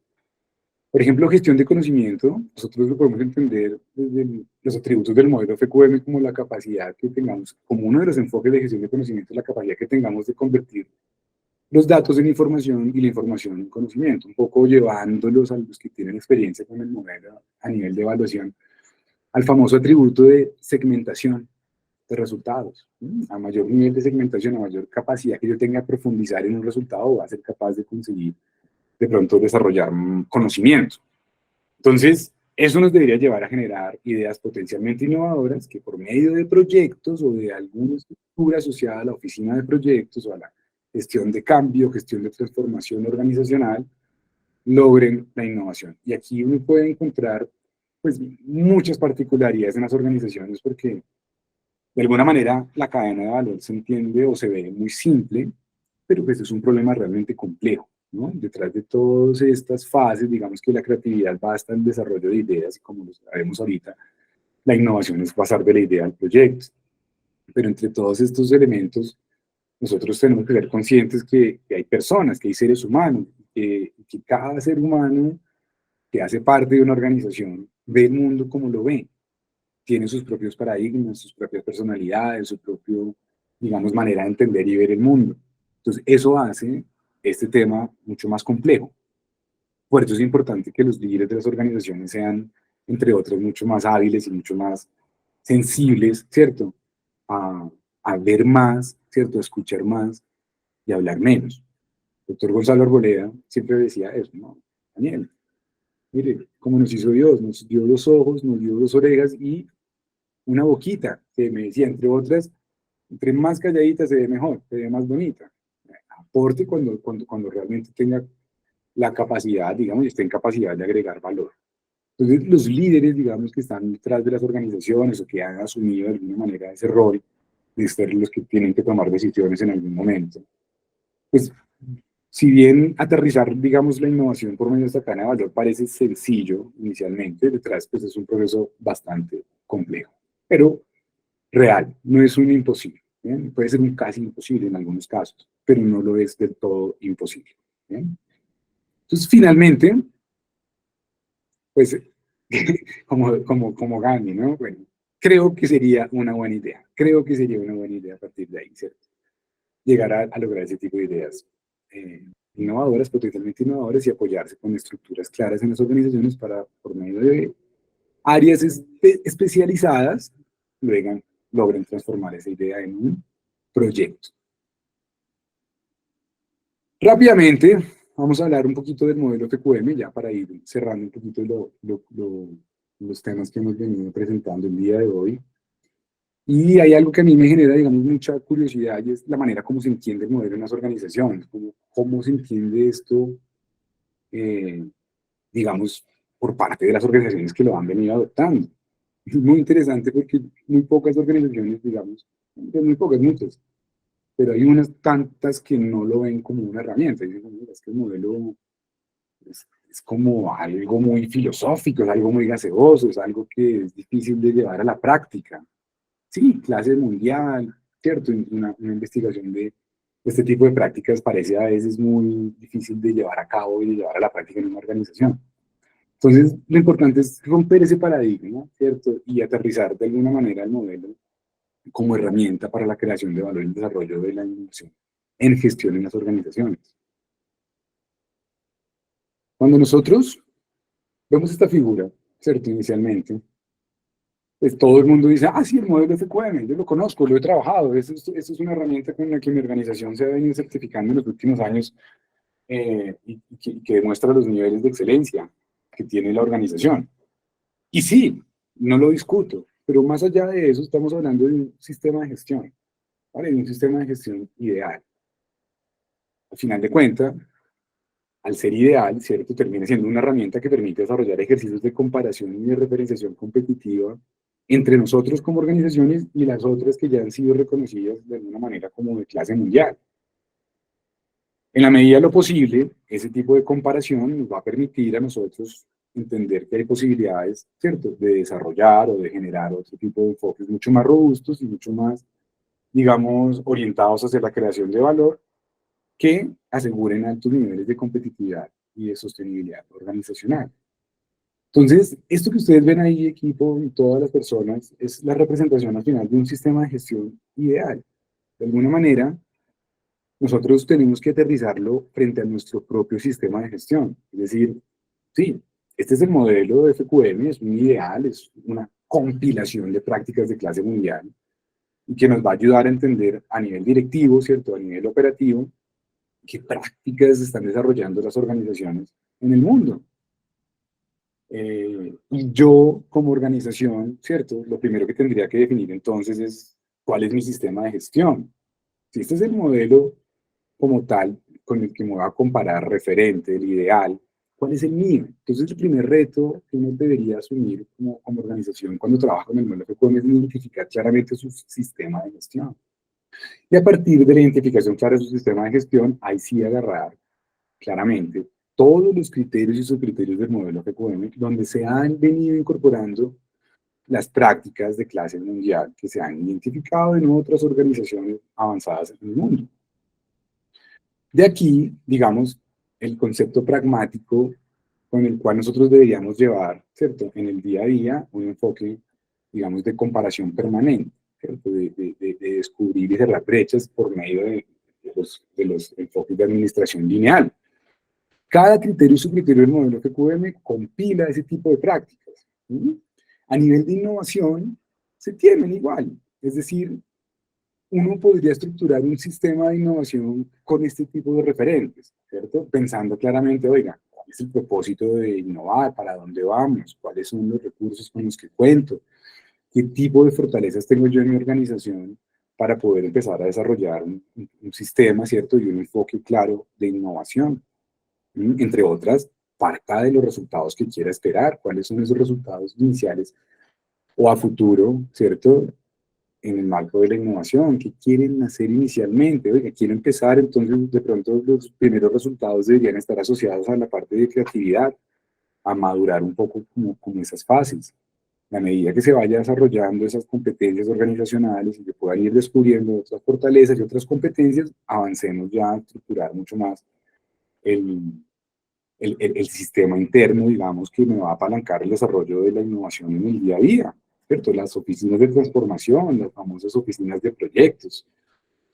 Por ejemplo, gestión de conocimiento, nosotros lo podemos entender desde los atributos del modelo FQM como la capacidad que tengamos, como uno de los enfoques de gestión de conocimiento, la capacidad que tengamos de convertir los datos en información y la información en conocimiento, un poco llevándolos a los que tienen experiencia con el modelo a nivel de evaluación, al famoso atributo de segmentación de resultados. A mayor nivel de segmentación, a mayor capacidad que yo tenga de profundizar en un resultado, va a ser capaz de conseguir de pronto desarrollar conocimiento. Entonces, eso nos debería llevar a generar ideas potencialmente innovadoras que por medio de proyectos o de alguna estructura asociada a la oficina de proyectos o a la gestión de cambio, gestión de transformación organizacional, logren la innovación. Y aquí uno puede encontrar, pues, muchas particularidades en las organizaciones porque de alguna manera la cadena de valor se entiende o se ve muy simple, pero pues es un problema realmente complejo, ¿no? Detrás de todas estas fases, digamos que la creatividad va hasta el desarrollo de ideas y como lo sabemos ahorita, la innovación es pasar de la idea al proyecto. Pero entre todos estos elementos, nosotros tenemos que ser conscientes que hay personas, que hay seres humanos, que cada ser humano que hace parte de una organización ve el mundo como lo ve, tiene sus propios paradigmas, sus propias personalidades, su propio, digamos, manera de entender y ver el mundo. Entonces, eso hace este tema mucho más complejo. Por eso es importante que los líderes de las organizaciones sean, entre otros, mucho más hábiles y mucho más sensibles, ¿cierto? A, a ver más, ¿cierto? A escuchar más y a hablar menos. El doctor Gonzalo Arboleda siempre decía eso, ¿no? Daniel, Mire, como nos hizo Dios, nos dio dos ojos, nos dio dos orejas y una boquita, que me decía, entre otras, entre más calladita se ve mejor, se ve más bonita. Aporte cuando realmente tenga la capacidad, digamos, y esté en capacidad de agregar valor. Entonces, los líderes, digamos, que están detrás de las organizaciones o que han asumido de alguna manera ese rol de ser los que tienen que tomar decisiones en algún momento, pues, si bien aterrizar, digamos, la innovación por medio de esta cadena de valor parece sencillo inicialmente, detrás, pues, es un proceso bastante complejo, pero real, no es un imposible. ¿Bien? Puede ser un casi imposible en algunos casos, pero no lo es del todo imposible. ¿Bien? Entonces, finalmente, pues, como Gandhi, ¿no? Bueno, creo que sería una buena idea. Creo que sería una buena idea a partir de ahí, ¿cierto? Llegar a lograr ese tipo de ideas innovadoras, potencialmente innovadoras, y apoyarse con estructuras claras en las organizaciones para, por medio de áreas especializadas, logren transformar esa idea en un proyecto. Rápidamente, vamos a hablar un poquito del modelo FQM, ya para ir cerrando un poquito los temas que hemos venido presentando el día de hoy. Y hay algo que a mí me genera, digamos, mucha curiosidad, y es la manera como se entiende el modelo en las organizaciones, cómo se entiende esto, eh, digamos, por parte de las organizaciones que lo han venido adoptando. Es muy interesante porque muy pocas organizaciones, digamos, muy pocas, muchas, pero hay unas tantas que no lo ven como una herramienta. Dicen, mira, es que el modelo es como algo muy filosófico, es algo muy gaseoso, es algo que es difícil de llevar a la práctica. Sí, clase mundial, ¿cierto? Una investigación de este tipo de prácticas parece a veces muy difícil de llevar a cabo y de llevar a la práctica en una organización. Entonces, lo importante es romper ese paradigma, ¿cierto? Y aterrizar de alguna manera el modelo como herramienta para la creación de valor y el desarrollo de la innovación en gestión en las organizaciones. Cuando nosotros vemos esta figura, ¿cierto? Inicialmente, pues todo el mundo dice, ah, sí, el modelo FQM, yo lo conozco, lo he trabajado, eso es una herramienta con la que mi organización se ha venido certificando en los últimos años y que demuestra los niveles de excelencia que tiene la organización. Y sí, no lo discuto, pero más allá de eso estamos hablando de un sistema de gestión, ¿vale? De un sistema de gestión ideal. Al final de cuentas, al ser ideal, ¿cierto? Termina siendo una herramienta que permite desarrollar ejercicios de comparación y de referenciación competitiva entre nosotros como organizaciones y las otras que ya han sido reconocidas de alguna manera como de clase mundial. En la medida de lo posible, ese tipo de comparación nos va a permitir a nosotros entender que hay posibilidades, ¿cierto?, de desarrollar o de generar otro tipo de enfoques mucho más robustos y mucho más, digamos, orientados hacia la creación de valor que aseguren altos niveles de competitividad y de sostenibilidad organizacional. Entonces, esto que ustedes ven ahí, equipo y todas las personas, es la representación al final de un sistema de gestión ideal. De alguna manera, nosotros tenemos que aterrizarlo frente a nuestro propio sistema de gestión. Es decir, sí, este es el modelo de FQM, es un ideal, es una compilación de prácticas de clase mundial y que nos va a ayudar a entender a nivel directivo, ¿cierto? A nivel operativo, qué prácticas están desarrollando las organizaciones en el mundo. Y yo, como organización, ¿cierto? Lo primero que tendría que definir entonces es cuál es mi sistema de gestión. Si este es el modelo como tal con el que me voy a comparar, referente, el ideal, ¿cuál es el mío? Entonces, el primer reto que uno debería asumir como organización cuando trabaja con el modelo FQM es identificar claramente su sistema de gestión. Y a partir de la identificación clara de su sistema de gestión, ahí sí agarrar claramente todos los criterios y subcriterios del modelo FQM, donde se han venido incorporando las prácticas de clase mundial que se han identificado en otras organizaciones avanzadas en el mundo. De aquí, digamos, el concepto pragmático con el cual nosotros deberíamos llevar, ¿cierto? En el día a día, un enfoque, digamos, de comparación permanente, ¿cierto? De descubrir y cerrar brechas por medio de los enfoques de administración lineal. Cada criterio y subcriterio del modelo FQM compila ese tipo de prácticas. ¿Sí? A nivel de innovación, se tienen igual. Es decir, uno podría estructurar un sistema de innovación con este tipo de referentes, ¿cierto? Pensando claramente, oiga, cuál es el propósito de innovar, para dónde vamos, cuáles son los recursos con los que cuento, qué tipo de fortalezas tengo yo en mi organización para poder empezar a desarrollar un sistema, ¿cierto? Y un enfoque claro de innovación. Entre otras, parta de los resultados que quiera esperar, cuáles son esos resultados iniciales o a futuro, ¿cierto? En el marco de la innovación, qué quieren hacer inicialmente. Oiga, quiero empezar, entonces de pronto los primeros resultados deberían estar asociados a la parte de creatividad, a madurar un poco como esas fases. A medida que se vaya desarrollando esas competencias organizacionales y que puedan ir descubriendo otras fortalezas y otras competencias, avancemos ya a estructurar mucho más el, el sistema interno, digamos, que me va a apalancar el desarrollo de la innovación en el día a día, ¿cierto? Las oficinas de transformación, las famosas oficinas de proyectos,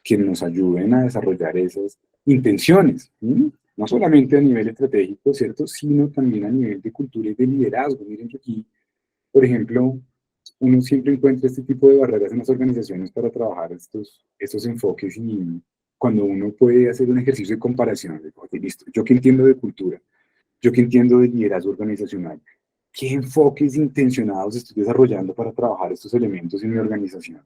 que nos ayuden a desarrollar esas intenciones, ¿sí? No solamente a nivel estratégico, ¿cierto? Sino también a nivel de cultura y de liderazgo. Miren que aquí, por ejemplo, uno siempre encuentra este tipo de barreras en las organizaciones para trabajar estos enfoques y cuando uno puede hacer un ejercicio de comparación, de, ok, listo, yo que entiendo de cultura, yo que entiendo de liderazgo organizacional, ¿qué enfoques intencionados estoy desarrollando para trabajar estos elementos en mi organización?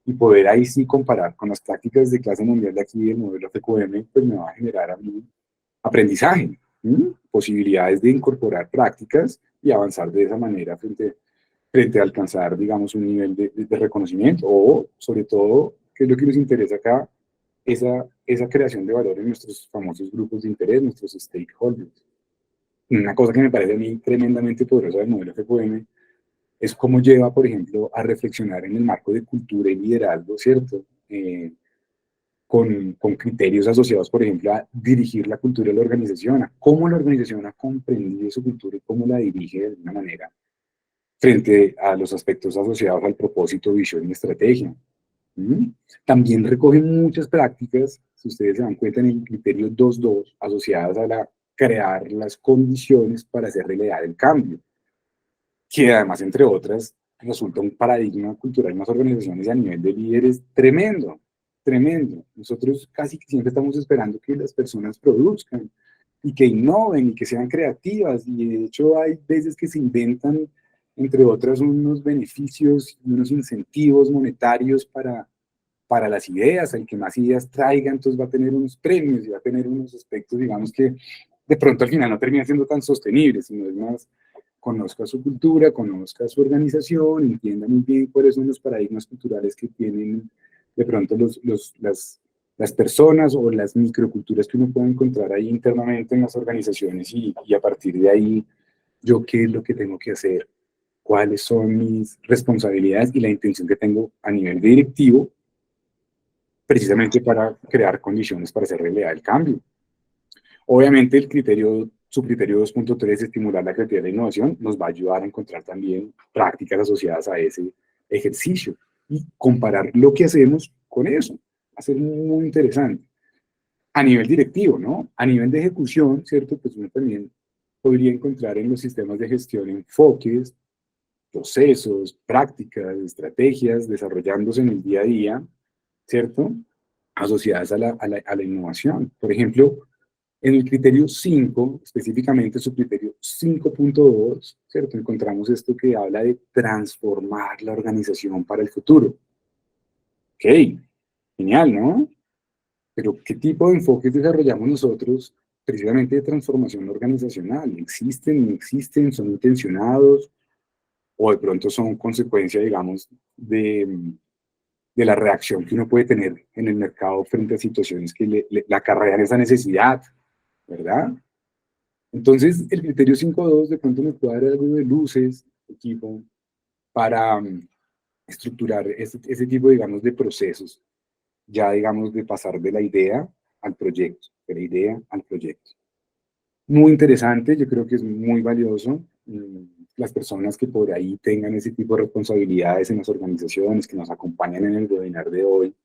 Y poder ahí sí comparar con las prácticas de clase mundial de aquí del modelo FQM, pues me va a generar a mí aprendizaje, posibilidades de incorporar prácticas y avanzar de esa manera frente a alcanzar, digamos, un nivel de reconocimiento o, sobre todo, que es lo que nos interesa acá, esa creación de valor en nuestros famosos grupos de interés, nuestros stakeholders. Una cosa que me parece a mí tremendamente poderosa del modelo FQM es cómo lleva, por ejemplo, a reflexionar en el marco de cultura y liderazgo, ¿cierto? Con criterios asociados, por ejemplo, a dirigir la cultura de la organización, a cómo la organización ha comprendido su cultura y cómo la dirige de alguna manera frente a los aspectos asociados al propósito, visión y estrategia. ¿Mm? También recoge muchas prácticas, si ustedes se dan cuenta, en el criterio 2.2, asociadas a la crear las condiciones para hacer realidad el cambio, que además, entre otras, resulta un paradigma cultural en las organizaciones y a nivel de líderes tremendo, tremendo. Nosotros casi que siempre estamos esperando que las personas produzcan y que innoven y que sean creativas, y de hecho hay veces que se inventan, entre otras, unos beneficios y unos incentivos monetarios para las ideas. El que más ideas traiga, entonces va a tener unos premios y va a tener unos aspectos, digamos, que de pronto al final no termina siendo tan sostenibles, sino es más, conozca su cultura, conozca su organización, entienda muy bien cuáles son los paradigmas culturales que tienen de pronto las personas o las microculturas que uno puede encontrar ahí internamente en las organizaciones y a partir de ahí, yo qué es lo que tengo que hacer, cuáles son mis responsabilidades y la intención que tengo a nivel directivo, precisamente para crear condiciones para hacer realidad el cambio. Obviamente su criterio 2.3, estimular la creatividad y la innovación, nos va a ayudar a encontrar también prácticas asociadas a ese ejercicio y comparar lo que hacemos con eso. Va a ser muy interesante. A nivel directivo, ¿no? A nivel de ejecución, ¿cierto? Pues uno también podría encontrar en los sistemas de gestión enfoques, procesos, prácticas, estrategias desarrollándose en el día a día, ¿cierto? Asociadas a la innovación. Por ejemplo, en el criterio 5, específicamente su criterio 5.2, ¿cierto? Encontramos esto que habla de transformar la organización para el futuro. Ok, genial, ¿no? Pero ¿qué tipo de enfoques desarrollamos nosotros precisamente de transformación organizacional? ¿Existen, no existen, son intencionados o de pronto son consecuencia, digamos, de la reacción que uno puede tener en el mercado frente a situaciones que le acarrean esa necesidad, ¿verdad? Entonces, el criterio 5.2 de pronto nos puede dar algo de luces, equipo, para estructurar ese tipo, digamos, de procesos, ya, digamos, de pasar de la idea al proyecto, de la idea al proyecto. Muy interesante, yo creo que es muy valioso. Las personas que por ahí tengan ese tipo de responsabilidades en las organizaciones, que nos acompañan en el webinar de hoy,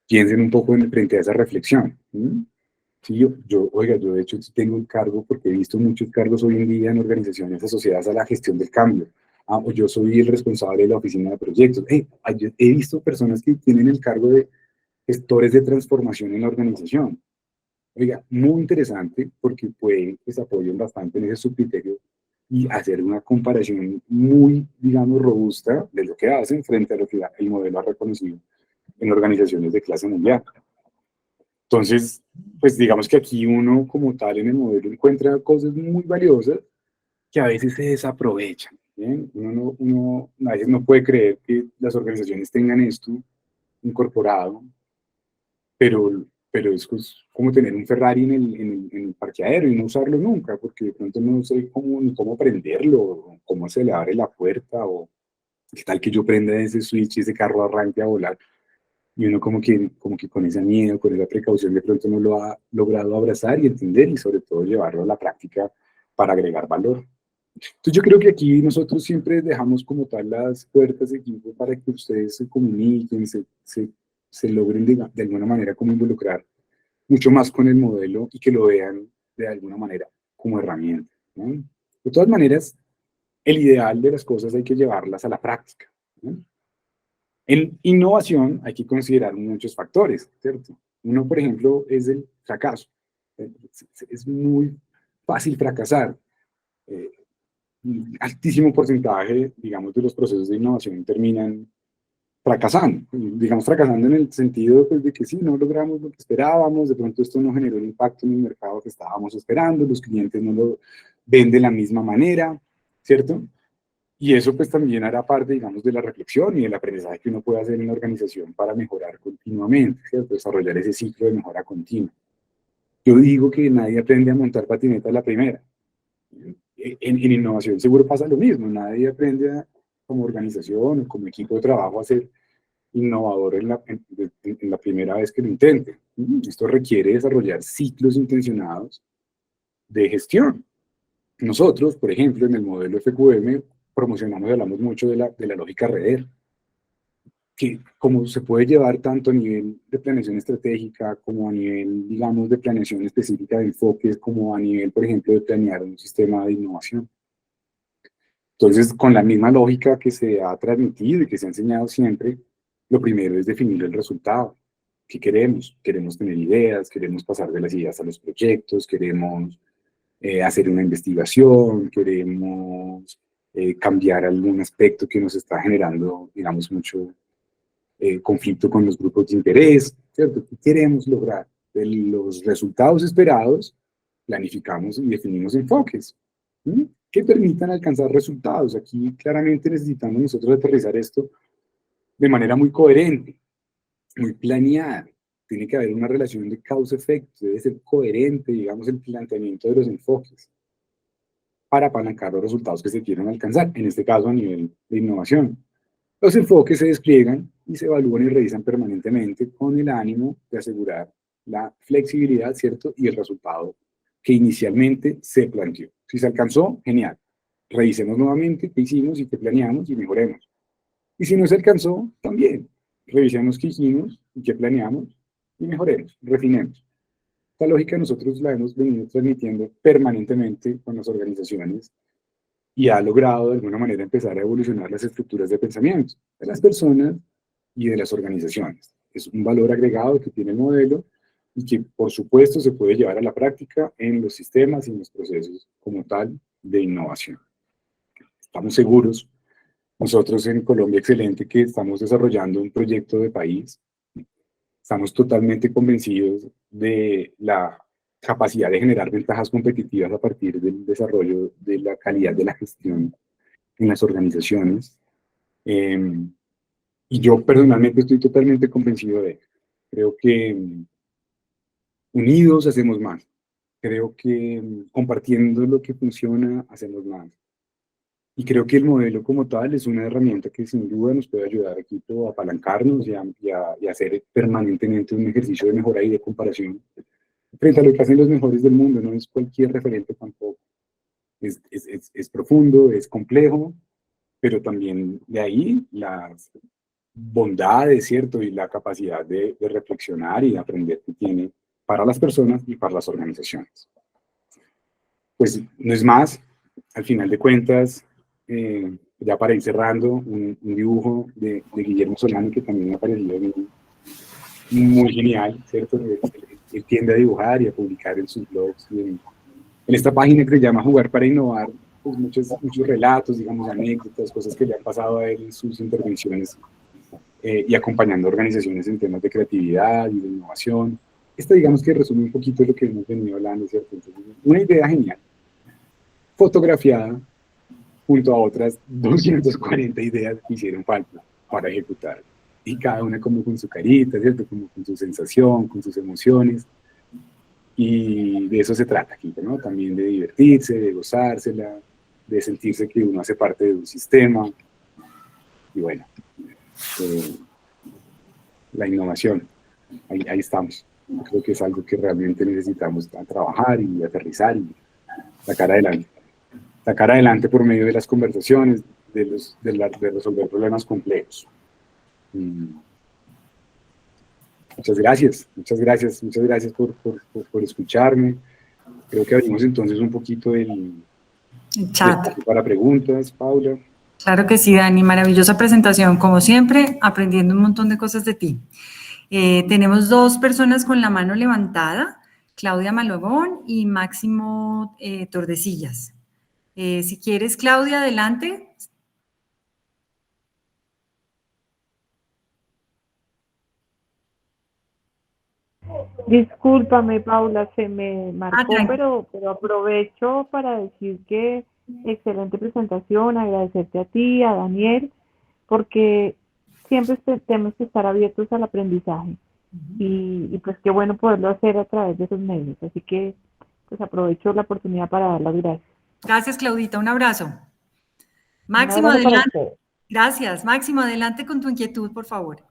piensen un poco frente a esa reflexión. Sí, oiga, yo de hecho tengo un cargo porque he visto muchos cargos hoy en día en organizaciones asociadas a la gestión del cambio. O yo soy el responsable de la oficina de proyectos. Yo he visto personas que tienen el cargo de gestores de transformación en la organización. Oiga, muy interesante porque pueden que se apoyen bastante en ese subcriterio y hacer una comparación muy, digamos, robusta de lo que hacen frente a lo que el modelo ha reconocido en organizaciones de clase mundial. Entonces, pues digamos que aquí uno como tal en el modelo encuentra cosas muy valiosas que a veces se desaprovechan. ¿Bien? Uno a veces no puede creer que las organizaciones tengan esto incorporado, pero es pues como tener un Ferrari en el parqueadero y no usarlo nunca, porque de pronto no sé cómo, ni cómo prenderlo, o cómo se le abre la puerta, o qué tal que yo prenda ese switch y ese carro arranque a volar. Y uno como que con ese miedo, con esa precaución, de pronto no lo ha logrado abrazar y entender y sobre todo llevarlo a la práctica para agregar valor. Entonces yo creo que aquí nosotros siempre dejamos como tal las puertas de equipo para que ustedes se comuniquen, se logren de alguna manera como involucrar mucho más con el modelo y que lo vean de alguna manera como herramienta, ¿no? De todas maneras, el ideal de las cosas hay que llevarlas a la práctica, ¿no? En innovación hay que considerar muchos factores, ¿cierto? Uno, por ejemplo, es el fracaso. Es muy fácil fracasar. Eh, un altísimo porcentaje, digamos, de los procesos de innovación terminan fracasando. Digamos, fracasando en el sentido pues, de que sí, no logramos lo que esperábamos, de pronto esto no generó el impacto en el mercado que estábamos esperando, los clientes no lo ven de la misma manera, ¿cierto? Y eso pues también hará parte, digamos, de la reflexión y del aprendizaje que uno puede hacer en la organización para mejorar continuamente, ¿cierto? Desarrollar ese ciclo de mejora continua. Yo digo que nadie aprende a montar patineta a la primera. En innovación seguro pasa lo mismo, nadie aprende como organización o como equipo de trabajo a ser innovador en la primera vez que lo intente. Esto requiere desarrollar ciclos intencionados de gestión. Nosotros, por ejemplo, en el modelo FQM promocionamos y hablamos mucho de la lógica REDER, que como se puede llevar tanto a nivel de planeación estratégica como a nivel, digamos, de planeación específica de enfoques, como a nivel, por ejemplo, de planear un sistema de innovación. Entonces, con la misma lógica que se ha transmitido y que se ha enseñado siempre, lo primero es definir el resultado. ¿Qué queremos? Queremos tener ideas, queremos pasar de las ideas a los proyectos, queremos hacer una investigación, queremos cambiar algún aspecto que nos está generando, digamos, mucho conflicto con los grupos de interés, ¿cierto? ¿Qué queremos lograr? De los resultados esperados, planificamos y definimos enfoques, ¿sí? Que permitan alcanzar resultados. Aquí claramente necesitamos nosotros aterrizar esto de manera muy coherente, muy planeada. Tiene que haber una relación de causa-efecto, debe ser coherente, digamos, el planteamiento de los enfoques para apalancar los resultados que se quieren alcanzar, en este caso a nivel de innovación. Los enfoques se despliegan y se evalúan y revisan permanentemente con el ánimo de asegurar la flexibilidad, ¿cierto? Y el resultado que inicialmente se planteó. Si se alcanzó, genial. Revisemos nuevamente qué hicimos y qué planeamos y mejoremos. Y si no se alcanzó, también. Revisemos qué hicimos y qué planeamos y mejoremos, refinemos. Esta lógica nosotros la hemos venido transmitiendo permanentemente con las organizaciones y ha logrado de alguna manera empezar a evolucionar las estructuras de pensamiento de las personas y de las organizaciones. Es un valor agregado que tiene el modelo y que por supuesto se puede llevar a la práctica en los sistemas y en los procesos como tal de innovación. Estamos seguros, nosotros en Colombia Excelente, que estamos desarrollando un proyecto de país. Estamos totalmente convencidos de la capacidad de generar ventajas competitivas a partir del desarrollo de la calidad de la gestión en las organizaciones. Y yo personalmente estoy totalmente convencido de ello. Creo que unidos hacemos más. Creo que compartiendo lo que funciona hacemos más. Y creo que el modelo como tal es una herramienta que sin duda nos puede ayudar aquí a apalancarnos y a hacer permanentemente un ejercicio de mejora y de comparación frente a lo que hacen los mejores del mundo. No es cualquier referente tampoco. Es profundo, es complejo, pero también de ahí las bondades, ¿cierto? Y la capacidad de reflexionar y de aprender que tiene para las personas y para las organizaciones. Pues no es más, al final de cuentas, ya para ir cerrando, un dibujo de Guillermo Solano que también me ha parecido muy genial, ¿cierto? él tiende a dibujar y a publicar en sus blogs. En esta página que se llama Jugar para Innovar, pues muchos relatos, digamos, anécdotas, cosas que le han pasado a él en sus intervenciones y acompañando organizaciones en temas de creatividad y de innovación. Esta, digamos, que resume un poquito lo que hemos venido hablando, ¿cierto? Entonces, una idea genial, fotografiada junto a otras 240 ideas que hicieron falta para ejecutar. Y cada una como con su carita, ¿cierto? Como con su sensación, con sus emociones. Y de eso se trata aquí, ¿no? También de divertirse, de gozársela, de sentirse que uno hace parte de un sistema. Y bueno, la innovación, ahí estamos. Yo creo que es algo que realmente necesitamos trabajar y aterrizar y sacar adelante. Sacar adelante por medio de las conversaciones, de resolver problemas complejos. Muchas gracias por escucharme. Creo que abrimos entonces un poquito el chat para preguntas, Paula. Claro que sí, Dani, maravillosa presentación, como siempre, aprendiendo un montón de cosas de ti. Tenemos 2 personas con la mano levantada, Claudia Malogón y Máximo Tordesillas. Si quieres, Claudia, adelante. Discúlpame, Paula, se me marcó, pero aprovecho para decir que excelente presentación, agradecerte a ti, a Daniel, porque siempre tenemos que estar abiertos al aprendizaje y pues qué bueno poderlo hacer a través de esos medios. Así que pues aprovecho la oportunidad para dar las gracias. Gracias, Claudita, un abrazo. Máximo, adelante. Gracias. Máximo, adelante con tu inquietud, por favor.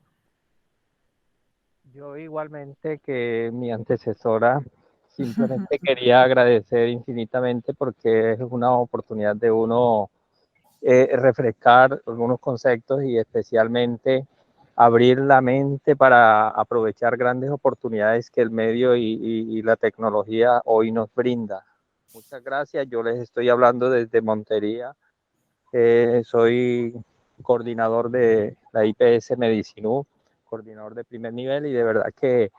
Yo igualmente que mi antecesora, simplemente quería agradecer infinitamente porque es una oportunidad de uno refrescar algunos conceptos y especialmente abrir la mente para aprovechar grandes oportunidades que el medio y la tecnología hoy nos brinda. Muchas gracias. Yo les estoy hablando desde Montería. Soy coordinador de la IPS Medicinú, coordinador de primer nivel, y de verdad que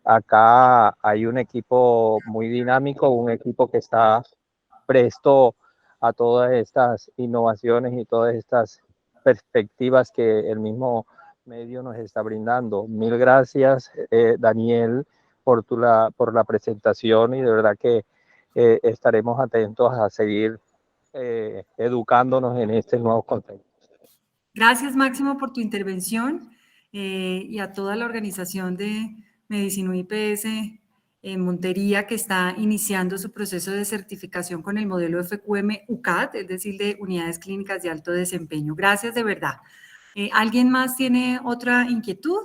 acá hay un equipo muy dinámico, un equipo que está presto a todas estas innovaciones y todas estas perspectivas que el mismo medio nos está brindando. Mil gracias, Daniel, por la presentación, y de verdad que estaremos atentos a seguir educándonos en estos nuevos conceptos. Gracias, Máximo, por tu intervención y a toda la organización de Medicinú IPS en Montería, que está iniciando su proceso de certificación con el modelo FQM UCAD, es decir, de unidades clínicas de alto desempeño. Gracias de verdad. ¿Alguien más tiene otra inquietud?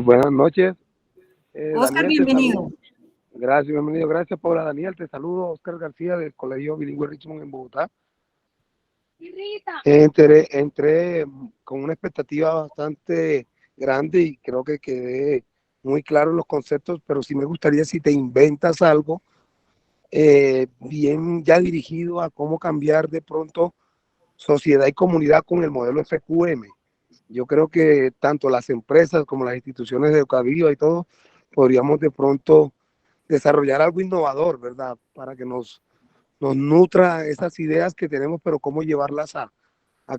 Buenas noches. Oscar, Daniel, bienvenido. Gracias, bienvenido. Gracias, Paula. Daniel, te saludo. Oscar García, del Colegio Bilingüe Richmond en Bogotá. Entré con una expectativa bastante grande y creo que quedé muy claro en los conceptos, pero sí me gustaría si te inventas algo bien ya dirigido a cómo cambiar de pronto sociedad y comunidad con el modelo FQM. Yo creo que tanto las empresas como las instituciones educativas y todo podríamos de pronto desarrollar algo innovador, ¿verdad? Para que nos nutra esas ideas que tenemos, pero cómo llevarlas a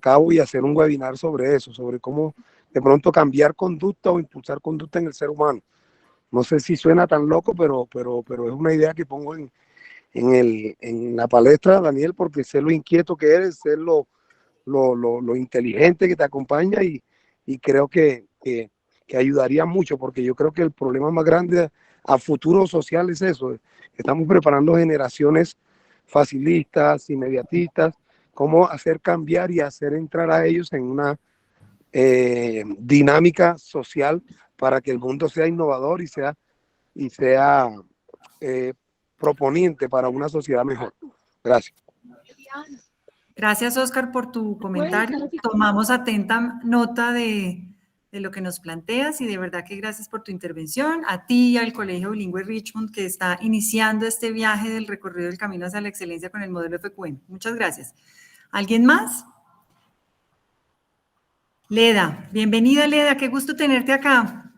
cabo y hacer un webinar sobre eso, sobre cómo de pronto cambiar conducta o impulsar conducta en el ser humano. No sé si suena tan loco, pero es una idea que pongo en la palestra, Daniel, porque sé lo inquieto que eres, sé lo inteligente que te acompaña y creo que ayudaría mucho, porque yo creo que el problema más grande a futuro social es eso. Estamos preparando generaciones facilistas, inmediatistas, cómo hacer cambiar y hacer entrar a ellos en una dinámica social para que el mundo sea innovador y sea proponiente para una sociedad mejor. Gracias. Gracias, Oscar, por tu comentario. Tomamos atenta nota de lo que nos planteas y de verdad que gracias por tu intervención. A ti y al Colegio Bilingüe Richmond, que está iniciando este viaje del recorrido del camino hacia la excelencia con el modelo FQM. Muchas gracias. ¿Alguien más? Leda, bienvenida Leda, qué gusto tenerte acá.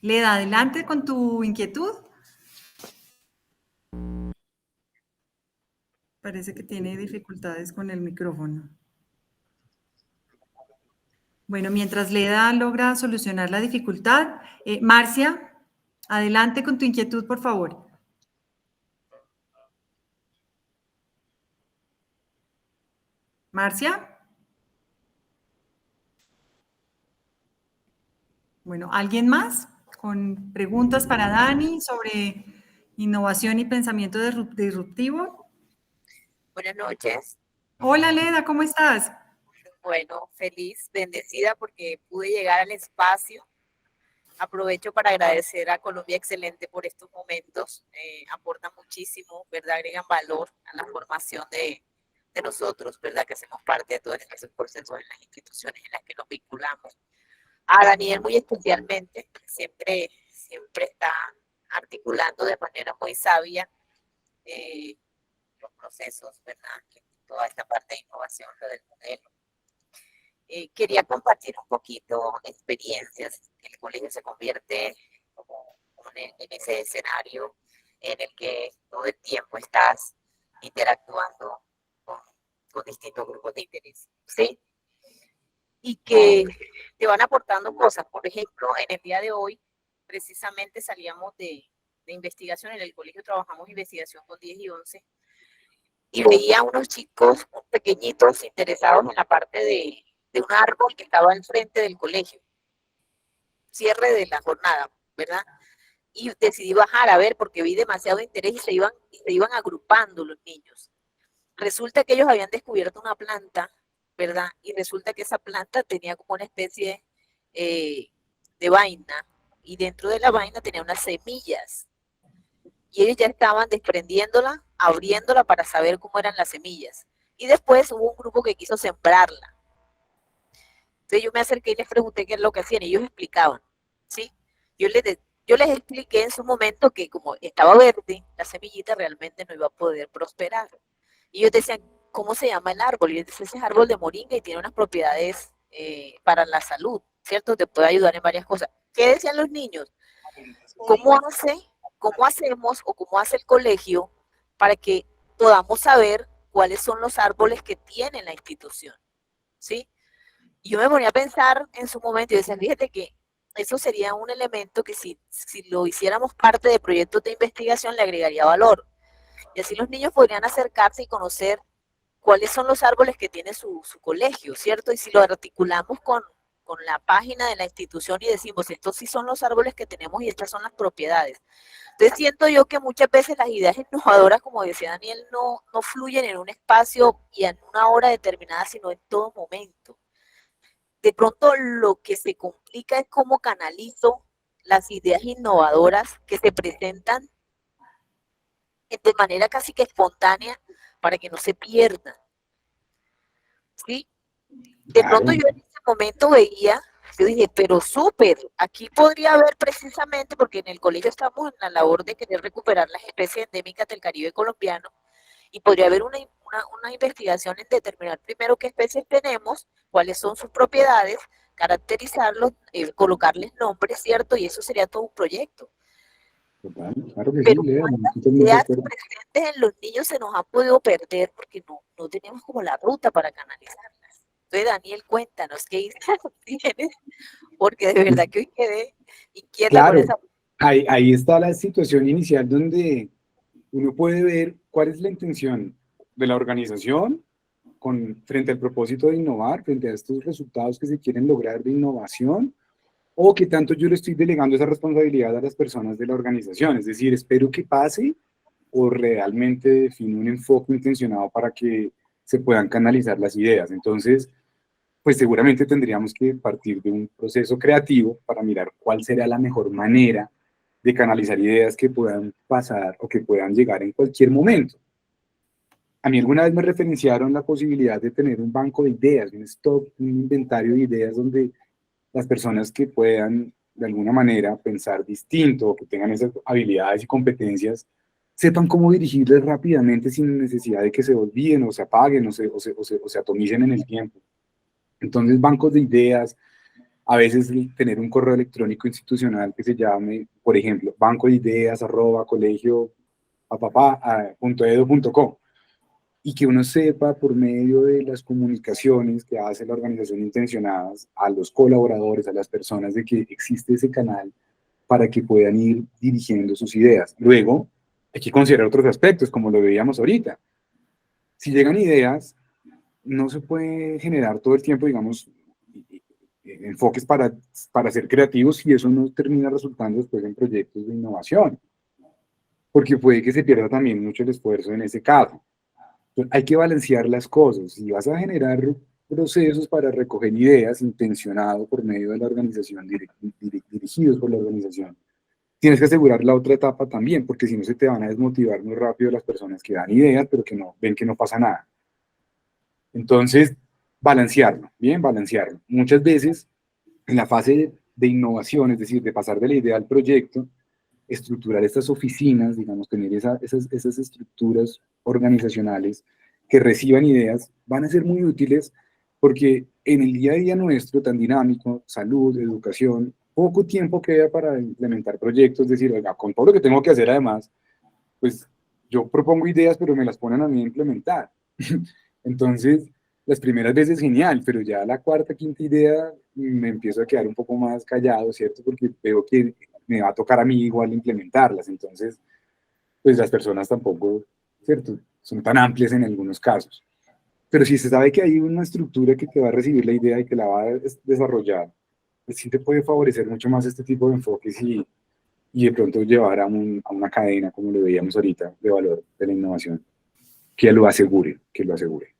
Leda, adelante con tu inquietud. Parece que tiene dificultades con el micrófono. Bueno, mientras Leda logra solucionar la dificultad, Marcia, adelante con tu inquietud, por favor. Marcia. Bueno, ¿alguien más con preguntas para Dani sobre innovación y pensamiento disruptivo? Buenas noches. Hola Leda, ¿cómo estás? Bueno, feliz, bendecida porque pude llegar al espacio. Aprovecho para agradecer a Colombia Excelente por estos momentos. Aportan muchísimo, ¿verdad? Agregan valor a la formación de nosotros, ¿verdad? Que hacemos parte de todos esos procesos en las instituciones en las que nos vinculamos. A Daniel muy especialmente, siempre está articulando de manera muy sabia los procesos, ¿verdad? Toda esta parte de innovación, lo del modelo. Quería compartir un poquito experiencias. El colegio se convierte como en ese escenario en el que todo el tiempo estás interactuando con distintos grupos de interés, ¿sí? Y que te van aportando cosas. Por ejemplo, en el día de hoy, precisamente salíamos de investigación. En el colegio trabajamos investigación con 10 y 11 y veía a unos chicos pequeñitos interesados en la parte de un árbol que estaba al frente del colegio. Cierre de la jornada, ¿verdad? Y decidí bajar a ver porque vi demasiado interés y se iban agrupando los niños. Resulta que ellos habían descubierto una planta, ¿verdad? Y resulta que esa planta tenía como una especie de vaina y dentro de la vaina tenía unas semillas. Y ellos ya estaban desprendiéndola, abriéndola para saber cómo eran las semillas. Y después hubo un grupo que quiso sembrarla. Entonces yo me acerqué y les pregunté qué es lo que hacían y ellos explicaban, ¿sí? Yo les expliqué en su momento que como estaba verde, la semillita realmente no iba a poder prosperar. Y ellos decían, ¿cómo se llama el árbol? Y yo decía, ese es árbol de moringa y tiene unas propiedades para la salud, ¿cierto? Te puede ayudar en varias cosas. ¿Qué decían los niños? ¿Cómo hacemos o cómo hace el colegio para que podamos saber cuáles son los árboles que tiene la institución? ¿Sí? Y yo me ponía a pensar en su momento y decía, fíjate que eso sería un elemento que si lo hiciéramos parte de proyectos de investigación le agregaría valor. Y así los niños podrían acercarse y conocer cuáles son los árboles que tiene su colegio, ¿cierto? Y si lo articulamos con la página de la institución y decimos, estos sí son los árboles que tenemos y estas son las propiedades. Entonces siento yo que muchas veces las ideas innovadoras, como decía Daniel, no fluyen en un espacio y en una hora determinada, sino en todo momento. De pronto lo que se complica es cómo canalizo las ideas innovadoras que se presentan de manera casi que espontánea para que no se pierdan. ¿Sí? De pronto yo en ese momento veía, yo dije, pero súper, aquí podría haber precisamente, porque en el colegio estamos en la labor de querer recuperar las especies endémicas del Caribe colombiano, y podría haber una investigación en determinar primero qué especies tenemos, cuáles son sus propiedades, caracterizarlos, colocarles nombres, ¿cierto? Y eso sería todo un proyecto. Total, claro que Pero sí, Lea, ideas presentes en los niños se nos han podido perder porque no tenemos como la ruta para canalizarlas. Entonces, Daniel, cuéntanos qué ideas tienes, porque de verdad que hoy quedé inquieta claro, con esa. ahí está la situación inicial donde uno puede ver cuál es la intención de la organización frente al propósito de innovar, frente a estos resultados que se quieren lograr de innovación, o que tanto yo le estoy delegando esa responsabilidad a las personas de la organización. Es decir, espero que pase o realmente defino un enfoque intencionado para que se puedan canalizar las ideas. Entonces, pues seguramente tendríamos que partir de un proceso creativo para mirar cuál será la mejor manera de canalizar ideas que puedan pasar o que puedan llegar en cualquier momento. A mí alguna vez me referenciaron la posibilidad de tener un banco de ideas, un stock, un inventario de ideas donde las personas que puedan de alguna manera pensar distinto, que tengan esas habilidades y competencias, sepan cómo dirigirles rápidamente sin necesidad de que se olviden o se apaguen o se atomicen en el tiempo. Entonces, bancos de ideas, a veces tener un correo electrónico institucional que se llame, por ejemplo, bancoideas@colegio.edu.co, y que uno sepa por medio de las comunicaciones que hace la organización intencionadas a los colaboradores, a las personas, de que existe ese canal para que puedan ir dirigiendo sus ideas. Luego, hay que considerar otros aspectos, como lo veíamos ahorita. Si llegan ideas, no se puede generar todo el tiempo, digamos, enfoques para ser creativos, y eso no termina resultando después en proyectos de innovación, porque puede que se pierda también mucho el esfuerzo en ese caso. Entonces, hay que balancear las cosas. Si vas a generar procesos para recoger ideas intencionados por medio de la organización, dirigidos por la organización, tienes que asegurar la otra etapa también, porque si no se te van a desmotivar muy rápido las personas que dan ideas, pero que no ven que no pasa nada. Entonces, balancearlo, bien, balancearlo. Muchas veces, en la fase de innovación, es decir, de pasar de la idea al proyecto, estructurar estas oficinas, digamos, tener esas estructuras organizacionales que reciban ideas, van a ser muy útiles, porque en el día a día nuestro, tan dinámico, salud, educación, poco tiempo queda para implementar proyectos. Es decir, oiga, con todo lo que tengo que hacer además, pues yo propongo ideas, pero me las ponen a mí a implementar. Entonces, las primeras veces genial, pero ya la cuarta, quinta idea me empiezo a quedar un poco más callado, ¿cierto? Porque veo que me va a tocar a mí igual implementarlas. Entonces, pues las personas tampoco, ¿cierto? Son tan amplias en algunos casos. Pero si se sabe que hay una estructura que te va a recibir la idea y que la va a desarrollar, pues sí te puede favorecer mucho más este tipo de enfoques, y de pronto llevar a una cadena, como lo veíamos ahorita, de valor de la innovación, que lo asegure, que lo asegure.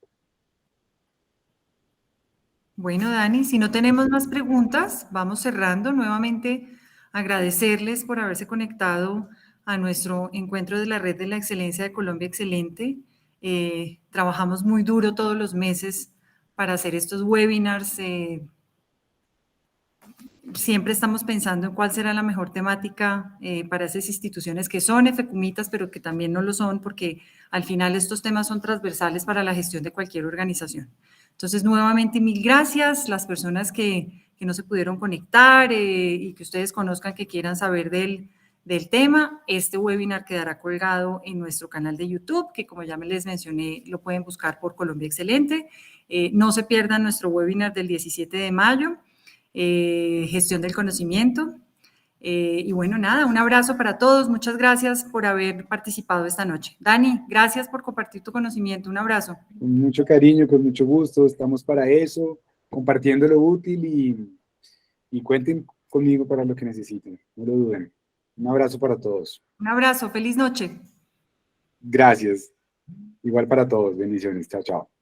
Bueno, Dani, si no tenemos más preguntas, vamos cerrando. Nuevamente, agradecerles por haberse conectado a nuestro encuentro de la Red de la Excelencia de Colombia Excelente. Trabajamos muy duro todos los meses para hacer estos webinars. Siempre estamos pensando en cuál será la mejor temática para esas instituciones que son FECUMITAS, pero que también no lo son, porque al final estos temas son transversales para la gestión de cualquier organización. Entonces, nuevamente, mil gracias. Las personas que no se pudieron conectar y que ustedes conozcan, que quieran saber del tema, este webinar quedará colgado en nuestro canal de YouTube, que como ya me les mencioné, lo pueden buscar por Colombia Excelente. No se pierdan nuestro webinar del 17 de mayo, gestión del conocimiento. Y bueno, nada, un abrazo para todos. Muchas gracias por haber participado esta noche. Dani, gracias por compartir tu conocimiento. Un abrazo. Con mucho cariño, con mucho gusto. Estamos para eso, compartiendo lo útil, y cuenten conmigo para lo que necesiten. No lo duden. Un abrazo para todos. Un abrazo. Feliz noche. Gracias. Igual para todos. Bendiciones. Chao, chao.